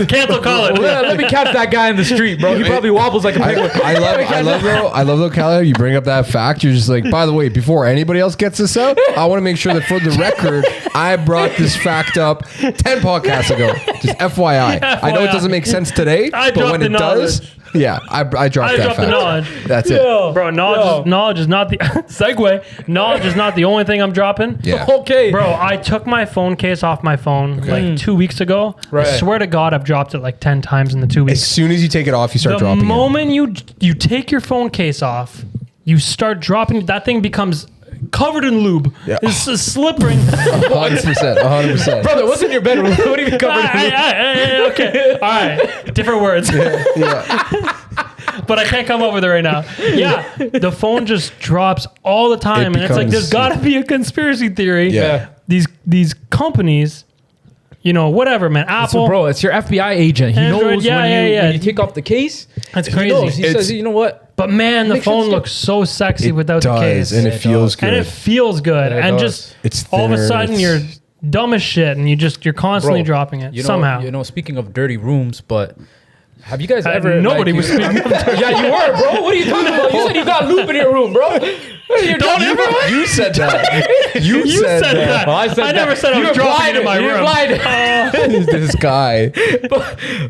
Cancel call it. Let me catch that guy in the street, bro. He probably wobbles like a penguin. I love though, Caleb, you bring up that fact. You're just like, by the way, before anybody else gets this out, I want to make sure that for the record, I brought this fact up 10 podcasts ago. Just FYI. I know it doesn't make sense today, but when it does, I dropped that fact. The knowledge. That's it. Bro, knowledge is not the segue. Knowledge is not the only thing I'm dropping. Yeah. Okay. Bro, I took my phone case off my phone like 2 weeks ago. Right. I swear to God, I've dropped it like 10 times in the 2 weeks. As soon as you take it off, you start dropping it. The moment you take your phone case off, you start dropping, that thing becomes covered in lube. Yeah. It's slippery. 100%. Brother, what's in your bedroom? What do you mean covered in lube? Okay. All right. Different words. Yeah. But I can't come up with it right now. Yeah. The phone just drops all the time. And it's like, there's got to be a conspiracy theory. Yeah. These companies, whatever, man. Apple. Bro, it's your FBI agent. He knows when you take off the case. That's crazy. He says, you know what? But man, the phone looks so sexy without the case. And it feels good. And it feels good. And just it's all of a sudden you're dumb as shit and you're constantly dropping it somehow. Speaking of dirty rooms, but have you guys ever... Nobody was speaking of dirty. Yeah, you were, bro. What are you talking about? You said you got lube in your room, bro. You said that. You said that. Well, I never said I was dropping in my room. This guy.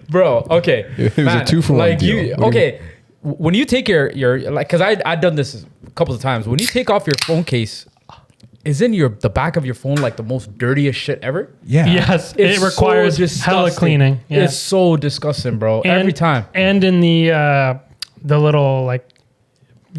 Bro, okay. It was a 2-for-1 deal. Okay. When you take your because I've done this a couple of times. When you take off your phone case, isn't the back of your phone like the most dirtiest shit ever? Yeah. Yes. It requires hella cleaning. Yeah. It's so disgusting, bro. Every time. And in the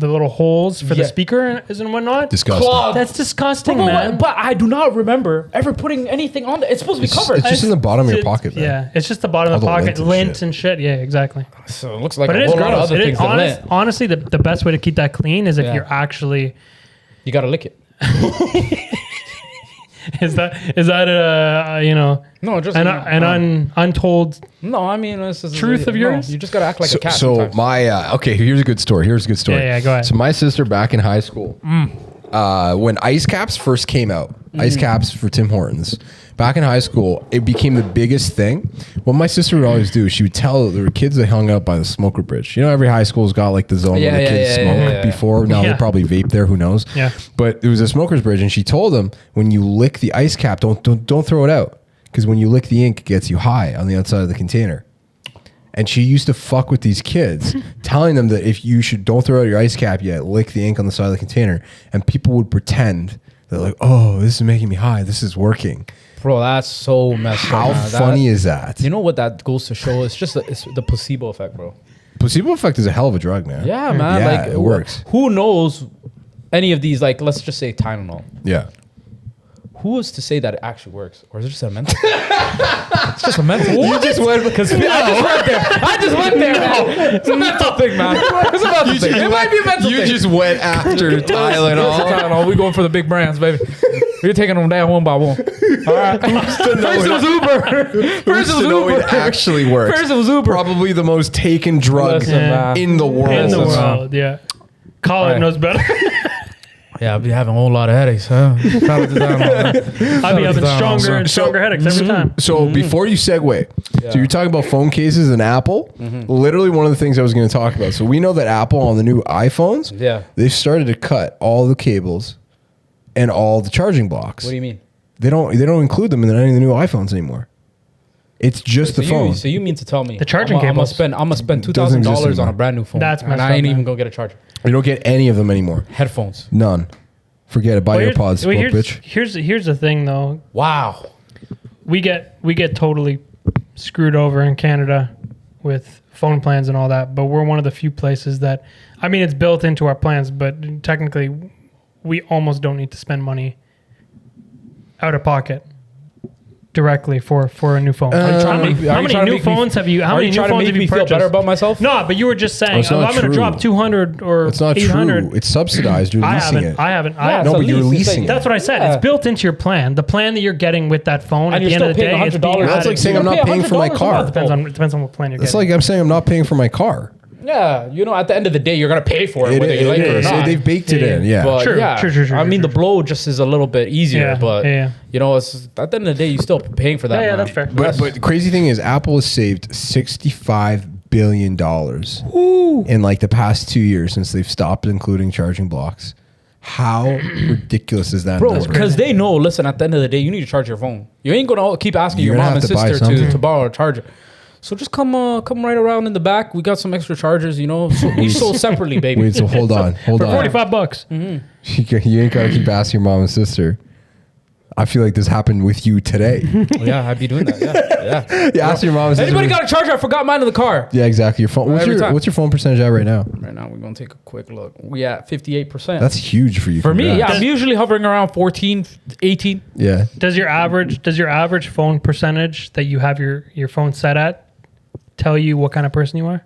little holes for the speaker and whatnot. Disgusting. Clogged. That's disgusting, man. But I do not remember ever putting anything on there. It's supposed to be covered. It's just in the bottom of your pocket, man. Yeah, it's just the bottom of the pocket. Lint and shit. Yeah, exactly. So it looks like a whole lot of other things than lint. Honestly, the best way to keep that clean is if you're actually... You got to lick it. Is that No, just untold. No, I mean this is truth of yours. You just gotta act like a cat. So sometimes. my okay, here's a good story. Yeah, go ahead. So my sister back in high school, when ice caps first came out, ice caps for Tim Hortons. Back in high school, it became the biggest thing. What my sister would always do, she would tell there were kids that hung out by the smoker bridge. You know, every high school's got like the zone where the kids smoke before. Now they probably vape there. Who knows? Yeah. But it was a smoker's bridge, and she told them when you lick the ice cap, don't throw it out, because when you lick the ink, it gets you high on the outside of the container. And she used to fuck with these kids, telling them that if you don't throw out your ice cap yet, lick the ink on the side of the container, and people would pretend they're like, oh, this is making me high. This is working. Bro, that's so messed up. How funny is that? You know what that goes to show? It's just it's the placebo effect, bro. Placebo effect is a hell of a drug, man. Yeah, man. Yeah, like it works. Who knows any of these? Like, let's just say Tylenol. Yeah. Who is to say that it actually works, or is it just a mental thing? It's just a mental thing. You just went because I just went there. Man. It's a mental thing, man. It's a mental thing. It might be a mental thing. You just went after Tylenol. We going for the big brands, baby. We're taking them down one by one. All right. First it was Uber. First it was Uber. It actually works. First it was Uber. Probably the most taken drug in the world. In the world, yeah. Colin knows better. Yeah, I'll be having a whole lot of headaches. Huh? I'll be having stronger and stronger headaches every time. So before you segue, so you're talking about phone cases and Apple. Literally one of the things I was going to talk about. So we know that Apple on the new iPhones, they've started to cut all the cables and all the charging blocks. What do you mean? They don't include them in any of the new iPhones anymore. It's just the phone. So you mean to tell me the charging cables? I'm gonna spend $2,000 on a brand new phone. That's and I ain't even gonna get a charger. You don't get any of them anymore. Headphones, none. Forget it. Buy AirPods, bitch. Here's the thing, though. Wow, we get totally screwed over in Canada with phone plans and all that, but we're one of the few places that, I mean, it's built into our plans, but technically, we almost don't need to spend money out of pocket directly for a new phone. How many new phones have you purchased? Feel better about myself? No, but you were just saying, I'm going to drop 200 or it's not 800. True. It's subsidized. You're leasing it. I haven't. No, but you're leasing it. That's what I said. It's built into your plan. The plan that you're getting with that phone and at the end of the day is being That's like saying I'm not paying for my car. It depends on what plan you're getting. It's like I'm saying I'm not paying for my car. Yeah, at the end of the day, you're gonna pay for it whether you like it or not. They've baked it in, But true. I mean, the blow just is a little bit easier, but it's at the end of the day, you're still paying for that. Yeah, that's fair. But the crazy thing is, Apple has saved $65 billion in like the past 2 years since they've stopped including charging blocks. How ridiculous is that, bro? Because they know. Listen, at the end of the day, you need to charge your phone. You ain't gonna keep asking your mom and sister to borrow a charger. So just come right around in the back. We got some extra chargers, So we sold separately, baby. Wait, so hold on. For $45. Mm-hmm. You ain't got to keep asking your mom and sister. I feel like this happened with you today. Yeah, I'd be doing that. Yeah. You ask your mom and sister. Anybody got a charger? I forgot mine in the car. Yeah, exactly. Your phone. What's your phone percentage at right now? Right now, we're going to take a quick look. We at 58%. That's huge for you. For me, yeah. I'm usually hovering around 14, 18. Yeah. Does your average phone percentage that you have your phone set at tell you what kind of person you are?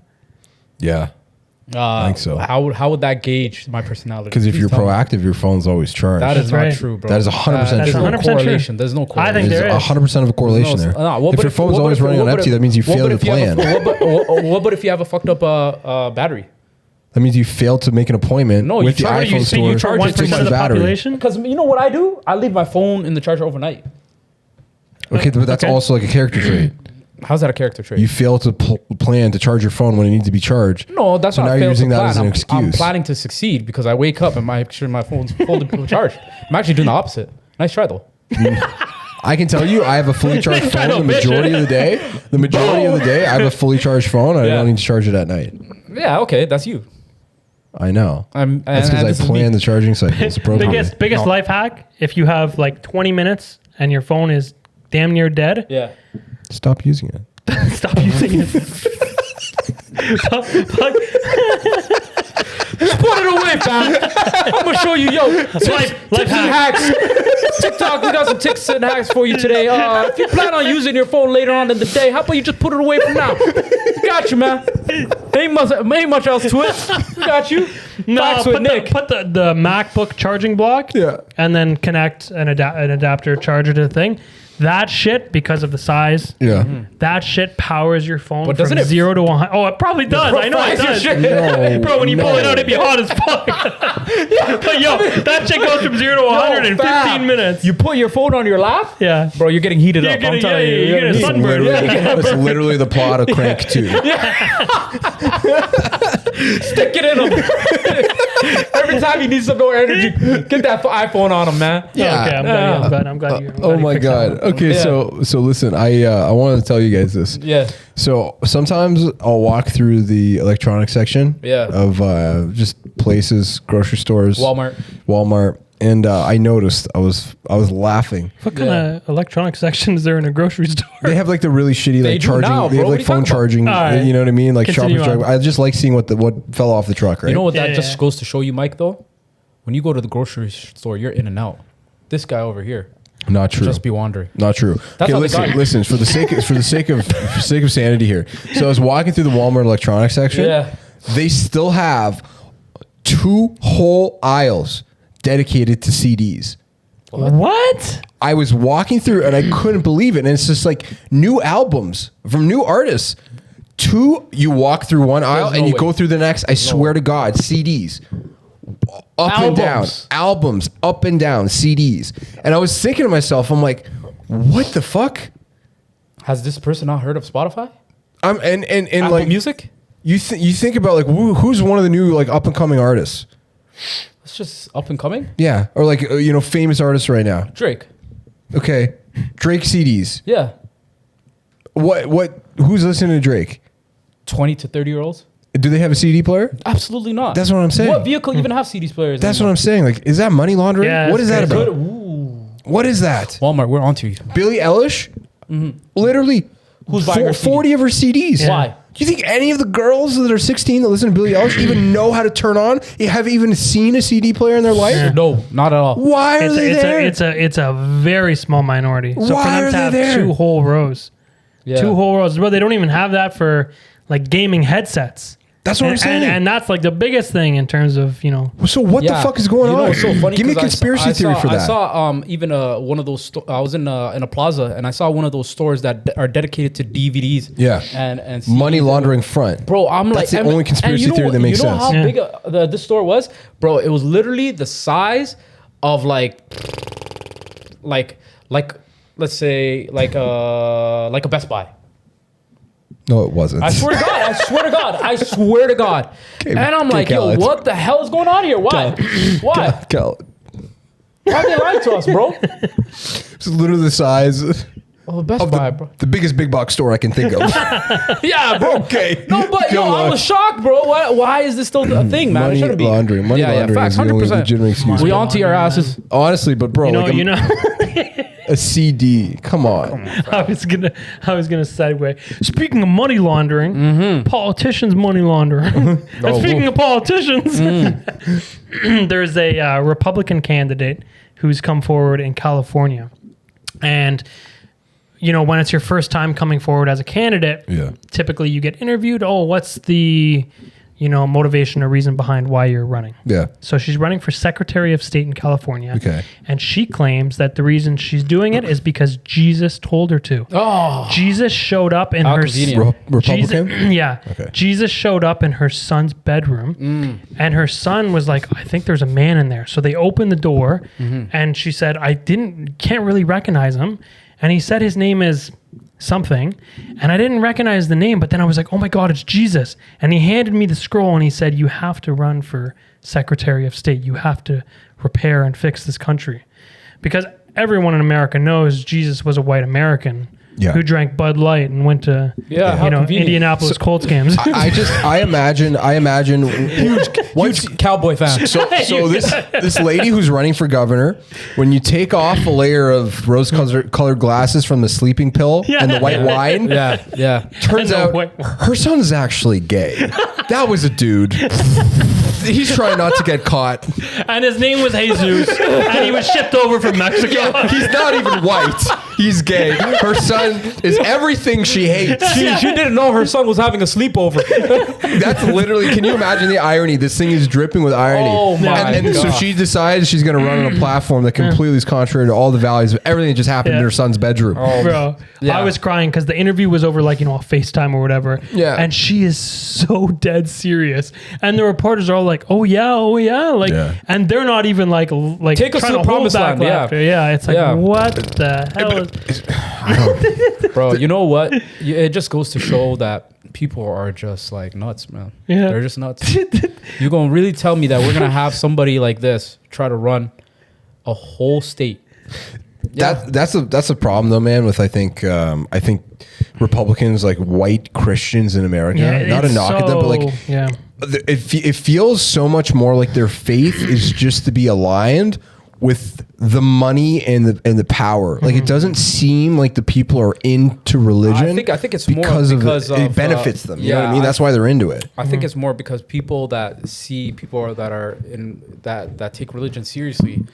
Yeah. I think so. How would that gauge my personality? Because if you're proactive, your phone's always charged. That is not true, bro. That is 100% true. There's no correlation. There's no correlation. I think there is 100% of a correlation there. If your phone's always running on empty, that means you failed the plan. What about if you have a fucked up battery? That means you failed to make an appointment with the iPhone store. You charge 1% of the population? Because you know what I do? I leave my phone in the charger overnight. Okay, but that's also like a character trait. How's that a character trait? You fail to plan to charge your phone when it needs to be charged. No, that's not. So now you're using that as an excuse. I'm planning to succeed because I wake up and make sure my phone's fully charged. I'm actually doing the opposite. Nice try though. I can tell you, I have a fully charged phone the majority of the day. The majority of the day, I have a fully charged phone. I don't need to charge it at night. Yeah, okay, that's you. I know. That's because I plan the charging cycles appropriately. Biggest life hack: if you have like 20 minutes and your phone is damn near dead. Yeah. Stop using it. Stop using it. Just put it away, fam. I'm gonna show you, life hacks. TikTok, we got some tips and hacks for you today. If you plan on using your phone later on in the day, how about you just put it away from now? Got you, man. Ain't much else to it. Got you. No, put the MacBook charging block. Yeah. And then connect an adapter charger to the thing. That shit, because of the size, that shit powers your phone but from 0 to 100. Oh, it probably does. I know it does. No, bro, when you pull it out, it'd be hot as fuck. But yo, that shit goes from 0 to 100 in 15 minutes. You put your phone on your lap? Yeah. Bro, you're getting heated up. I'm telling you. You're getting sunburned. That's literally the plot of Crank 2. Stick it in him. Every time he needs some more energy, get that iPhone on him, man. Yeah. Okay, I'm glad you. Oh my God. Okay, so listen, I wanted to tell you guys this. Yeah. So sometimes I'll walk through the electronics section of just places, grocery stores, Walmart, and I noticed I was laughing. What kind of electronic section is there in a grocery store? They have like the really shitty like charging. Now, they have like phone charging. Right. You know what I mean? Like Continue shoppers. I just like seeing what fell off the truck. Right. You know what that just goes to show you, Mike? Though, when you go to the grocery store, you're in and out. This guy over here. Not true. Just be wandering. Not true. That's Okay, listen. For the sake of sanity here. So I was walking through the Walmart electronics section. Yeah. They still have 2 whole aisles dedicated to CDs. What? I was walking through and I couldn't believe it. And it's just like new albums from new artists. You walk through one aisle and you go through the next. I swear to God, CDs. Up and down, albums, up and down, CDs. And I was thinking to myself, I'm like, what the fuck? Has this person not heard of Spotify? And Apple like Music? You think about like who's one of the new like up and coming artists? It's just up and coming. Yeah, or like famous artists right now. Drake. Okay, Drake CDs. Yeah. What? Who's listening to Drake? 20 to 30-year-olds. Do they have a CD player? Absolutely not. That's what I'm saying. What vehicle even have CD players? That's what I'm saying. Like, is that money laundering? Yeah, what is that about? Ooh. What is that? Walmart, we're onto you. Billie Eilish? Literally, Who's buying her 40 of her CDs. Yeah. Why? Do you think any of the girls that are 16 that listen to Billie Eilish even know how to turn on? Have even seen a CD player in their life? Yeah. No, not at all. Why are they there? It's a very small minority. So Why for them are to have they there? 2 whole rows, Yeah. 2 whole rows. Bro, they don't even have that for like gaming headsets. That's what I'm saying. And that's like the biggest thing in terms of, So what the fuck is going on? It's so funny. Give me a 'cause conspiracy theory for that. I saw even one of those. I was in a plaza and I saw one of those stores that are dedicated to DVDs. Yeah. And CDs. Money laundering front. Bro, I'm That's like, the only conspiracy theory that makes sense. You know how big this store was, bro? It was literally the size of like let's say like a Best Buy. No, it wasn't. I swear to God. And I'm like, yo, Alex. what the hell is going on here? Why? Why? Cal. Why they lying to us, bro? It's literally the size Oh, Best of Buy, bro. the biggest big box store I can think of. Yeah, bro. Okay. No, but yo, I was shocked, bro. Why is this still a thing, man? Money It shouldn't be. laundering. Money laundering facts, is the only 100%. legitimate excuse. We onto your asses. Honestly, but bro, a CD. Come on. I was gonna segue. Speaking of money laundering, politicians money laundering. And speaking of politicians, there's a Republican candidate who's come forward in California, and when it's your first time coming forward as a candidate, typically you get interviewed. Oh, what's the motivation or reason behind why you're running? Yeah. So she's running for Secretary of State in California. Okay. And she claims that the reason she's doing it is because Jesus told her to. Oh. Jesus showed up in her Republican? Yeah. Okay. Jesus showed up in her son's bedroom and her son was like, I think there's a man in there. So they opened the door and she said, can't really recognize him. And he said his name is something, and I didn't recognize the name, but then I was like, oh my God, it's Jesus. And he handed me the scroll and he said, you have to run for Secretary of State. You have to repair and fix this country. Because everyone in America knows Jesus was a white American who drank Bud Light and went to Indianapolis Colts games. I imagine Huge Cowboy fan. So this lady who's running for governor, when you take off a layer of rose-colored glasses from the sleeping pill and the white wine, turns out her son's actually gay. That was a dude. He's trying not to get caught. And his name was Jesus, and he was shipped over from Mexico. Yeah, he's not even white. He's gay. Her son is everything she hates. She didn't know her son was having a sleepover. That's literally, can you imagine the irony? This thing is dripping with irony. Oh my and God. so she decides she's going to run on a platform that completely is contrary to all the values of everything that just happened in her son's bedroom. Oh, bro. Yeah. I was crying because the interview was over like, a FaceTime or whatever. Yeah. And she is so dead serious. And the reporters are all like, oh yeah. Like, and they're not even like take us to the promised land. Yeah. It's like, what the hell is... Bro, you know what? It just goes to show that people are just like nuts, man. Yeah. They're just nuts. You're going to really tell me that we're going to have somebody like this try to run a whole state? That's a problem though, man, with I think Republicans, like white Christians in America, not a knock at them, but like it feels so much more like their faith is just to be aligned with the money and the power. Like it doesn't seem like the people are into religion. I think it's because of it benefits them. You know what I mean? That's why they're into it. I think it's more because people that see people that are in that take religion seriously,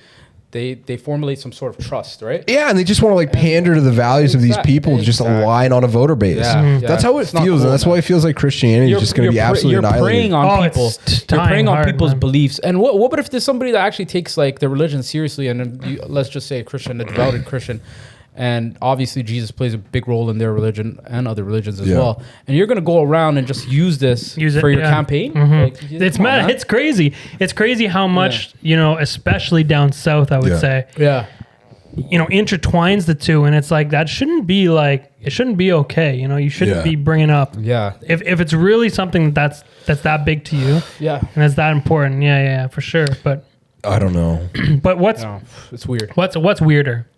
they formulate some sort of trust, right? Yeah, and they just want to like pander to the values of these people to just align on a voter base. That's how it feels, cool, and that's why it feels like Christianity is just going to be absolutely annihilated. You're preying on people. You're preying on people's beliefs. And what if there's somebody that actually takes like their religion seriously, and let's just say a Christian, a devoted Christian, and obviously Jesus plays a big role in their religion and other religions as well. And you're going to go around and just use it for your campaign. Like, it's mad. It's crazy. It's crazy how much, especially down south, I would say, intertwines the two. And it's like, that shouldn't be like, it shouldn't be okay. You shouldn't be bringing up. Yeah. If it's really something that's that big to you. Yeah. And it's that important. Yeah, for sure. But I don't know. But it's weird. What's weirder?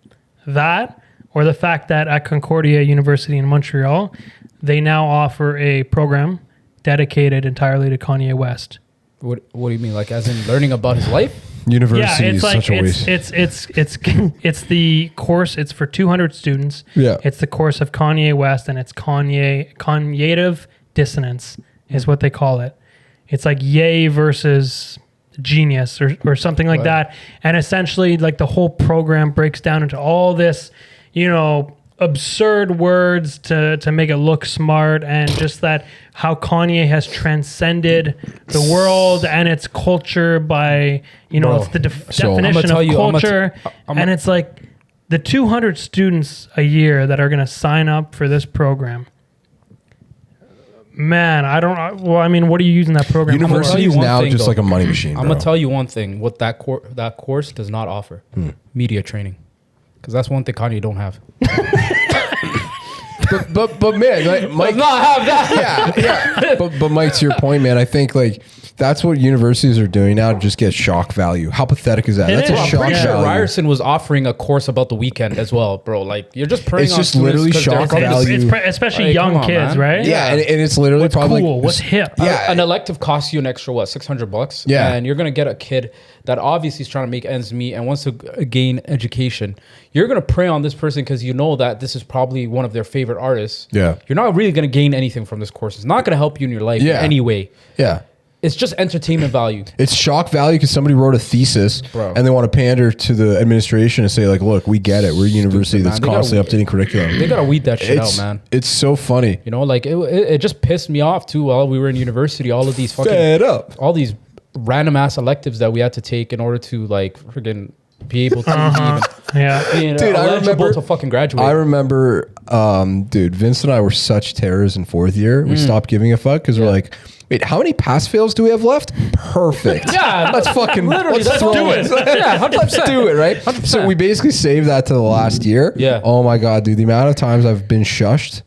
That, or the fact that at Concordia University in Montreal, they now offer a program dedicated entirely to Kanye West. What do you mean? Like as in learning about his life? University is such a waste. It's the course. It's for 200 students. Yeah. It's the course of Kanye West, and it's Kanyeative dissonance is what they call it. It's like Ye versus Genius or something like that. And essentially like the whole program breaks down into all this, absurd words to make it look smart, and just that how Kanye has transcended the world and its culture by, it's the definition of culture. And it's like the 200 students a year that are going to sign up for this program. Man, what are you using that program for? University is now just like a money machine. I'm going to tell you one thing. What that course does not offer. Media training. Because that's one thing Kanye don't have. but man, like, Mike... does not have that. Yeah. But Mike, to your point, man, I think like... That's what universities are doing now to just get shock value. How pathetic is that? That's a shock value. I'm pretty sure Ryerson was offering a course about the weekend as well, bro. Like, you're just preying on students. It's just literally shock value. Especially young kids, right? Yeah, and it's literally what's probably... cool? What's hip? Yeah. An elective costs you an extra, $600? Yeah. And you're going to get a kid that obviously is trying to make ends meet and wants to gain education. You're going to prey on this person because you know that this is probably one of their favorite artists. Yeah. You're not really going to gain anything from this course. It's not going to help you in your life in any way. Yeah. It's just entertainment value. It's shock value because somebody wrote a thesis and they want to pander to the administration and say like, look, we get it. We're a university that's constantly updating curriculum. They got to weed that shit out, man. It's so funny. Like it just pissed me off too while we were in university. All of these all these random ass electives that we had to take in order to like friggin' be able to dude, I remember to fucking graduate. I remember, dude, Vince and I were such terrors in fourth year. We stopped giving a fuck because we're like, wait, how many pass fails do we have left? Perfect. Let's fucking let's do it. Let's do it, right? 100%. So we basically saved that to the last year. Yeah. Oh my god, dude, the amount of times I've been shushed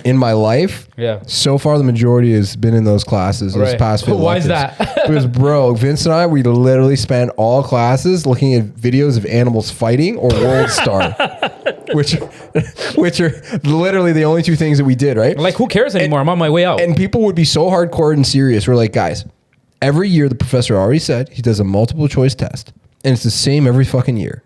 in my life. Yeah. So far, the majority has been in those classes. Those pass fail. Why is that? Because, bro, Vince and I, we literally spent all classes looking at videos of animals fighting or World Star, which are literally the only two things that we did, right? Like, who cares anymore? I'm on my way out. And people would be so hardcore and serious. We're like, guys, every year the professor already said he does a multiple choice test, and it's the same every fucking year.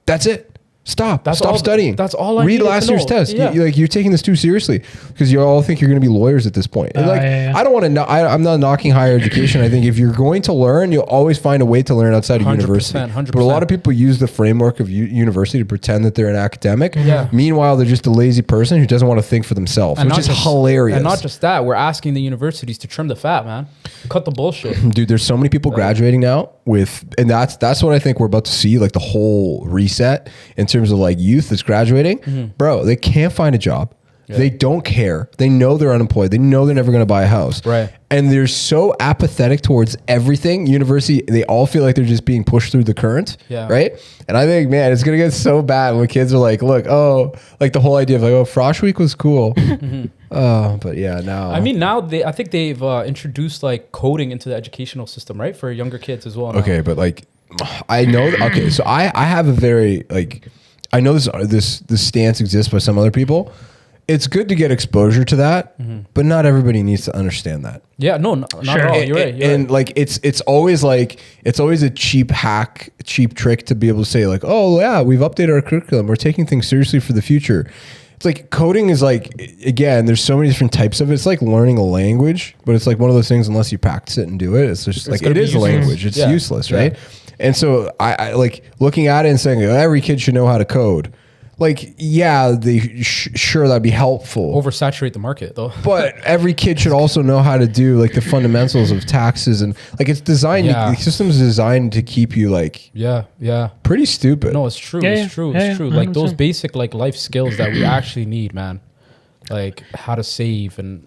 That's it. Stop studying. That's all I read last year's test. Yeah. You're taking this too seriously because you all think you're going to be lawyers at this point. I don't want to. I'm not knocking higher education. I think if you're going to learn, you'll always find a way to learn outside of university. 100%. But a lot of people use the framework of university to pretend that they're an academic. Yeah. Meanwhile, they're just a lazy person who doesn't want to think for themselves, which is hilarious. And not just that, we're asking the universities to trim the fat, man. Cut the bullshit. Dude, there's so many people graduating now and that's what I think we're about to see, like the whole reset in terms of like youth that's graduating. Bro, they can't find a job. Yeah. They don't care. They know they're unemployed. They know they're never going to buy a house. Right. And they're so apathetic towards everything. University, they all feel like they're just being pushed through the current. Yeah. Right. And I think, man, it's going to get so bad when kids are like, look, like the whole idea of like, Frosh Week was cool. But yeah, now. I mean, now I think they've introduced like coding into the educational system, right? For younger kids as well. Okay. But like, I know. Okay. So I have a very like, I know this stance exists by some other people. It's good to get exposure to that, but not everybody needs to understand that. Yeah, no, not at all. You're right. And like it's always a cheap trick to be able to say like, oh yeah, we've updated our curriculum. We're taking things seriously for the future. It's like coding is like, again, there's so many different types of it. It's like learning a language, but it's like one of those things unless you practice it and do it, it's just like it is a language. It's useless, right? And so I like looking at it and saying every kid should know how to code. Like, yeah, sure, that'd be helpful. Oversaturate the market, though. But every kid should also know how to do like the fundamentals of taxes and like it's designed. The system's designed to keep you like pretty stupid. No, it's true. It's true. Like those basic like life skills that we actually need, man. Like how to save and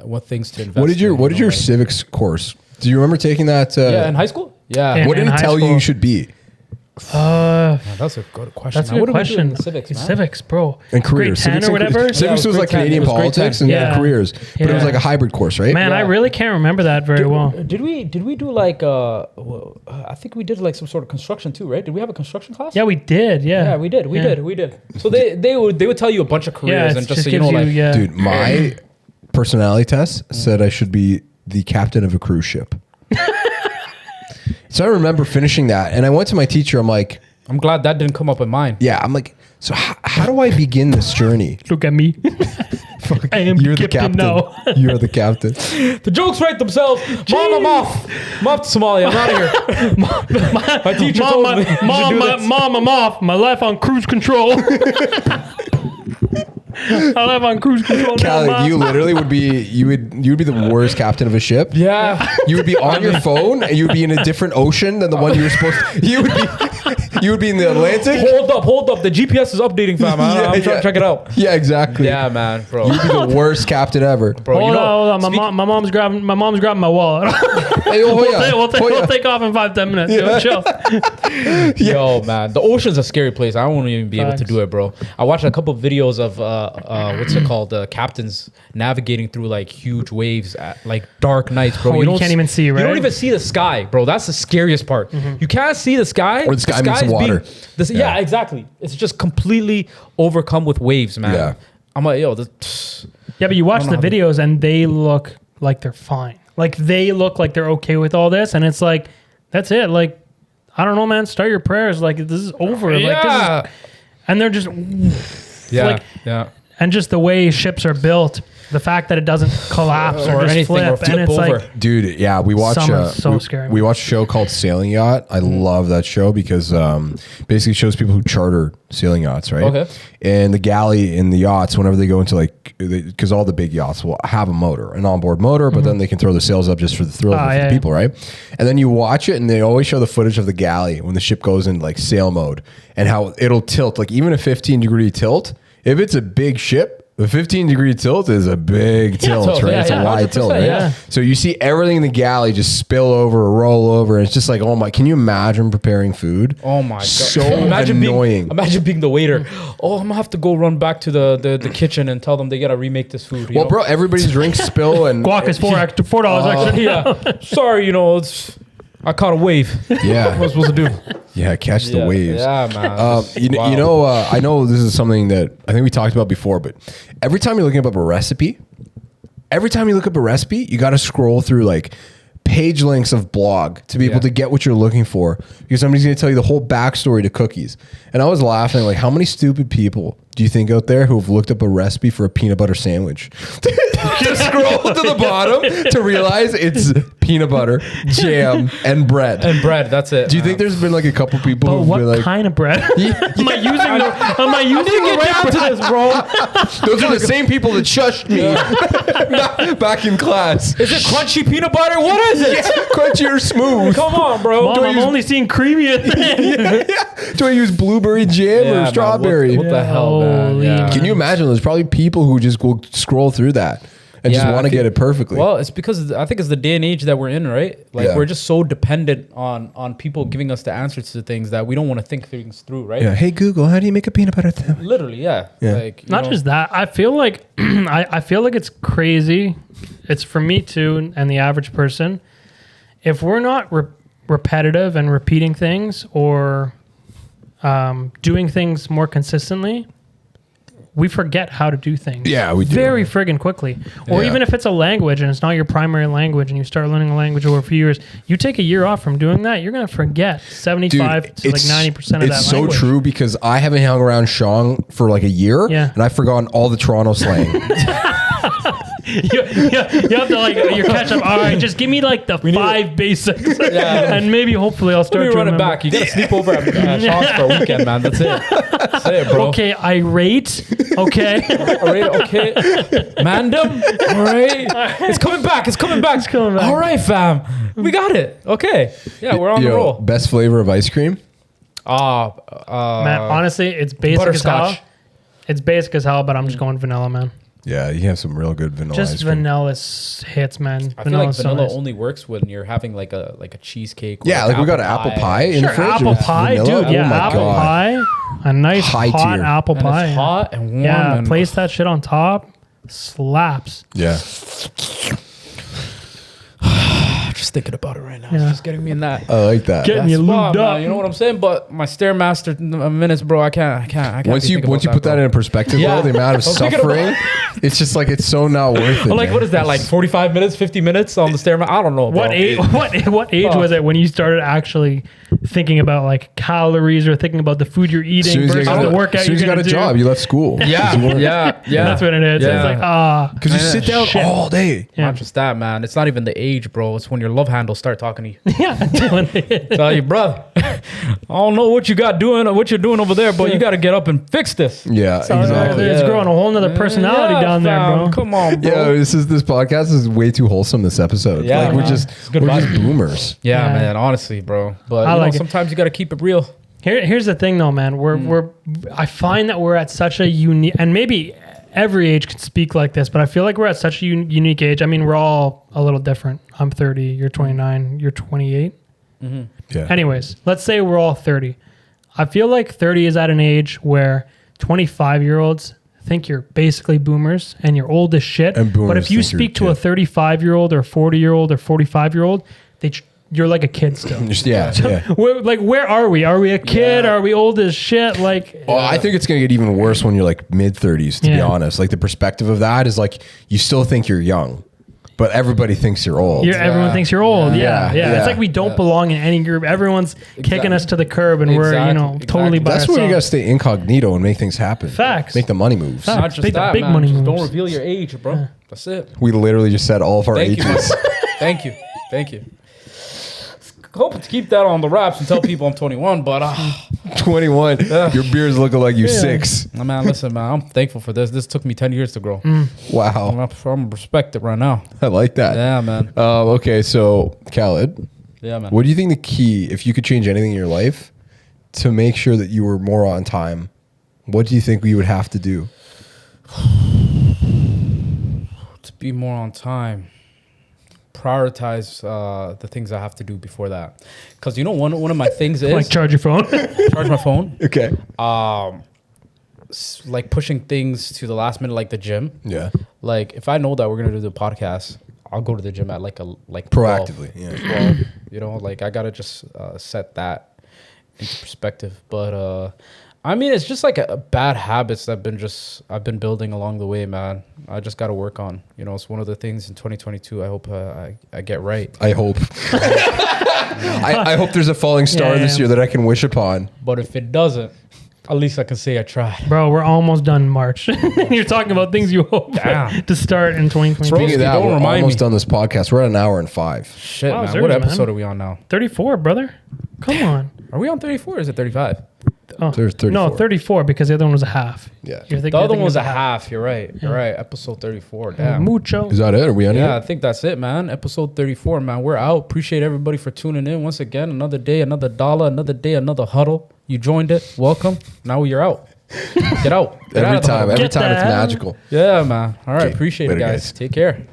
what things to invest. What did your civics course? Do you remember taking that? In high school. Yeah. What did it tell you should be? That's a good question. That's a good question. Civics, bro. And careers. Grade 10 or whatever. Civics was like Canadian politics and careers. But it was like a hybrid course, right? Man, I really can't remember that very well. Did we do like I think we did like some sort of construction too, right? Did we have a construction class? Yeah, we did. Yeah, we did. So they would tell you a bunch of careers and just so you know, like, dude, my personality test said I should be the captain of a cruise ship. So I remember finishing that, and I went to my teacher. I'm like, I'm glad that didn't come up in mine. Yeah, I'm like, so how do I begin this journey? Look at me. I am You're the captain now. You're the captain. The jokes write themselves. Mom, I'm off. I'm off to Somalia. I'm out of here. My teacher told me. Mom, I'm off. My life on cruise control. I live on cruise control. Callie, you literally would be the worst captain of a ship. Yeah. You would be on your phone and you would be in a different ocean than the one you were supposed to. You would be in the Atlantic. Hold up. The GPS is updating, fam. I'm trying to check it out. Yeah, exactly. Yeah, man, bro. You'd be the worst captain ever. Bro, hold on. My mom's grabbing my wallet. We'll take off in 5-10 minutes. Yeah. Chill. Yo, man, the ocean's a scary place. I won't even be able to do it, bro. I watched a couple of videos of what's it called? Captains navigating through like huge waves at like dark nights, bro. You can't even see, right? You don't even see the sky, bro. That's the scariest part. Mm-hmm. You can't see the sky. Or the sky meets the water. Yeah, exactly. It's just completely overcome with waves, man. Yeah. I'm like, yo, yeah, but you watch the videos and they look like they're fine. Like they look like they're okay with all this, and it's like, that's it. Like, I don't know, man. Start your prayers. Like, this is over. Yeah. Like, this is, and they're just and just the way ships are built, the fact that it doesn't collapse or just flip and it's over. Like, dude, yeah, we watch scary. We watch a show called Sailing Yacht. I love that show because basically shows people who charter sailing yachts, right? Okay. And the galley in the yachts, whenever they go into like, because all the big yachts will have a motor, an onboard motor, but then they can throw the sails up just for the thrill of the people, right? And then you watch it and they always show the footage of the galley when the ship goes in like sail mode and how it'll tilt, like even a 15-degree tilt. If it's a big ship, the 15-degree tilt is a big tilt, right? It's a wide tilt, right? Yeah. So you see everything in the galley just spill over or roll over. And it's just like, oh my, can you imagine preparing food? Oh my God. So annoying. Imagine being the waiter. Oh, I'm going to have to go run back to the kitchen and tell them they got to remake this food. Well, bro, everybody's drinks spill and... Guac is $4 extra. Yeah. Sorry, I caught a wave. Yeah. What was I supposed to do? Yeah, catch the waves. Yeah, man. I know this is something that I think we talked about before, but every time you're looking up a recipe, you got to scroll through like page lengths of blog to be able to get what you're looking for, because somebody's going to tell you the whole backstory to cookies. And I was laughing, like, how many stupid people do you think out there who have looked up a recipe for a peanut butter sandwich just scroll to the bottom to realize it's peanut butter, jam, and bread. And bread, that's it. Do you think there's been like a couple people who've what been like, kind of bread? Am I using the right bread? this, bro? those are the same people that shushed me back in class. Is it crunchy peanut butter? What is it? Crunchy or smooth? Come on, bro. Mom, I'm only seeing creamy at the end. Do I use blueberry jam or strawberry? What the hell, man? Yeah. Can you imagine? There's probably people who just go scroll through that and just want to get it perfectly. Well, it's because I think it's the day and age that we're in, right? Like we're just so dependent on people giving us the answers to things that we don't want to think things through, right? Yeah. Hey Google, how do you make a peanut butter sandwich? Literally, yeah. Like, not just that. I feel like I feel like it's crazy. It's for me too, and the average person. If we're not repetitive and repeating things or doing things more consistently, we forget how to do things. Yeah, we do. Very friggin' quickly. Or even if it's a language and it's not your primary language and you start learning a language over a few years, you take a year off from doing that, you're going to forget 75 to like 90% of that language. It's so true, because I haven't hung around Sean for like a year and I've forgotten all the Toronto slang. you have to like your catch up. All right, just give me like the 5 basics, and maybe hopefully I'll start to run it back. You gotta sleep over at Sean's for a weekend, man. That's it. That's it, bro. Okay, irate. Okay, okay. Mandem. All right. It's coming back. It's coming back. It's coming back. All right, fam. We got it. Okay. Yeah, we're on the roll. Best flavor of ice cream? Man, honestly, it's basic as hell. It's basic as hell, but I'm just going vanilla, man. Yeah, you have some real good vanilla ice cream. Just vanilla hits, man. I feel like vanilla only works when you're having like a cheesecake. Or like we got an apple pie in the fridge. Apple pie, dude. Yeah, apple pie. A nice hot apple pie. It's hot and warm. Yeah, and place that shit on top. Slaps. Yeah. Just thinking about it right now. It's just getting me in that. I like that. Getting you lubed up. You know what I'm saying? But my Stairmaster minutes, bro, I can't. Once you put that in perspecage, though, the amount of suffering, it's just like it's so not worth it. Like, what is that? Like 45 minutes, 50 minutes on the Stairmaster? I don't know. Bro. What age was it when you started actually thinking about like calories or thinking about the food you're eating versus the workout? As soon as you got a job, you left school. Yeah. That's what it is. Yeah. It's like because you sit down all day. Not just that, man. It's not even the age, bro. It's when your love handles start talking to you. Tell you, brother, I don't know what you're doing over there, but you got to get up and fix this. Yeah, exactly. It's growing a whole nother personality down there, bro. Come on, bro. Yeah, this podcast is way too wholesome. This episode, like we're just boomers. Yeah, man. Honestly, bro. But sometimes you got to keep it real. Here's the thing, though, man. I find that we're at such a unique, and maybe every age could speak like this, but I feel like we're at such a unique age. I mean, we're all a little different. I'm 30, you're 29, you're 28. Mm-hmm. Yeah. Anyways, let's say we're all 30. I feel like 30 is at an age where 25-year-olds think you're basically boomers and you're old as shit. But if you speak to a 35-year-old or 40-year-old or 45-year-old, you're like a kid still. Where are we? Are we a kid? Are we old as shit? I think it's going to get even worse when you're like mid-30s, to be honest. Like the perspective of that is like you still think you're young, but everybody thinks you're old. Everyone thinks you're old. Yeah. It's like we don't belong in any group. Everyone's kicking us to the curb and we're totally by ourselves. That's where you got to stay incognito and make things happen. Facts. Make the money moves. Not just that, big money moves. Don't reveal your age, bro. Yeah. That's it. We literally just said all of our ages. Thank you. Hope to keep that on the wraps and tell people I'm 21, but 21. Your beard's looking like you're 6. Man, listen, man, I'm thankful for this. This took me 10 years to grow. Wow. I'm respect it right now. I like that. Yeah, man. Okay, so Khaled. Yeah, man. What do you think the key, if you could change anything in your life to make sure that you were more on time, what do you think we would have to do? To be more on time. Prioritize the things I have to do before that, because one of my things is like charge your phone. Charge my phone. Okay. Like pushing things to the last minute, like the gym. Yeah. Like if I know that we're gonna do the podcast, I'll go to the gym at like proactively. 12, like I gotta just set that into perspective. But I mean, it's just like a bad habits that I've been building along the way, man. I just got to work on. You know, it's one of the things in 2022. I hope I get right. I hope. I hope there's a falling star this year that I can wish upon. But if it doesn't, at least I can say I tried. Bro, we're almost done March. You're talking about things you hope to start in 2022. Speaking of that, we're almost done this podcast. We're at 1 hour and 5. Shit, wow, man. What episode are we on now? 34, brother. Come on. Are we on 34 or is it 35? Oh, there's 34. No, 34 because the other one was a half. Yeah. The other one was a half. You're right. You're right. Episode 34. Damn. Mucho. Is that it? Are we on here? Yeah, I think that's it, man. Episode 34, man. We're out. Appreciate everybody for tuning in. Once again, another day, another dollar, another day, another huddle. You joined it. Welcome. Now you're out. Get out. Every time it's magical. Yeah, man. All right. Appreciate it, guys. Take care.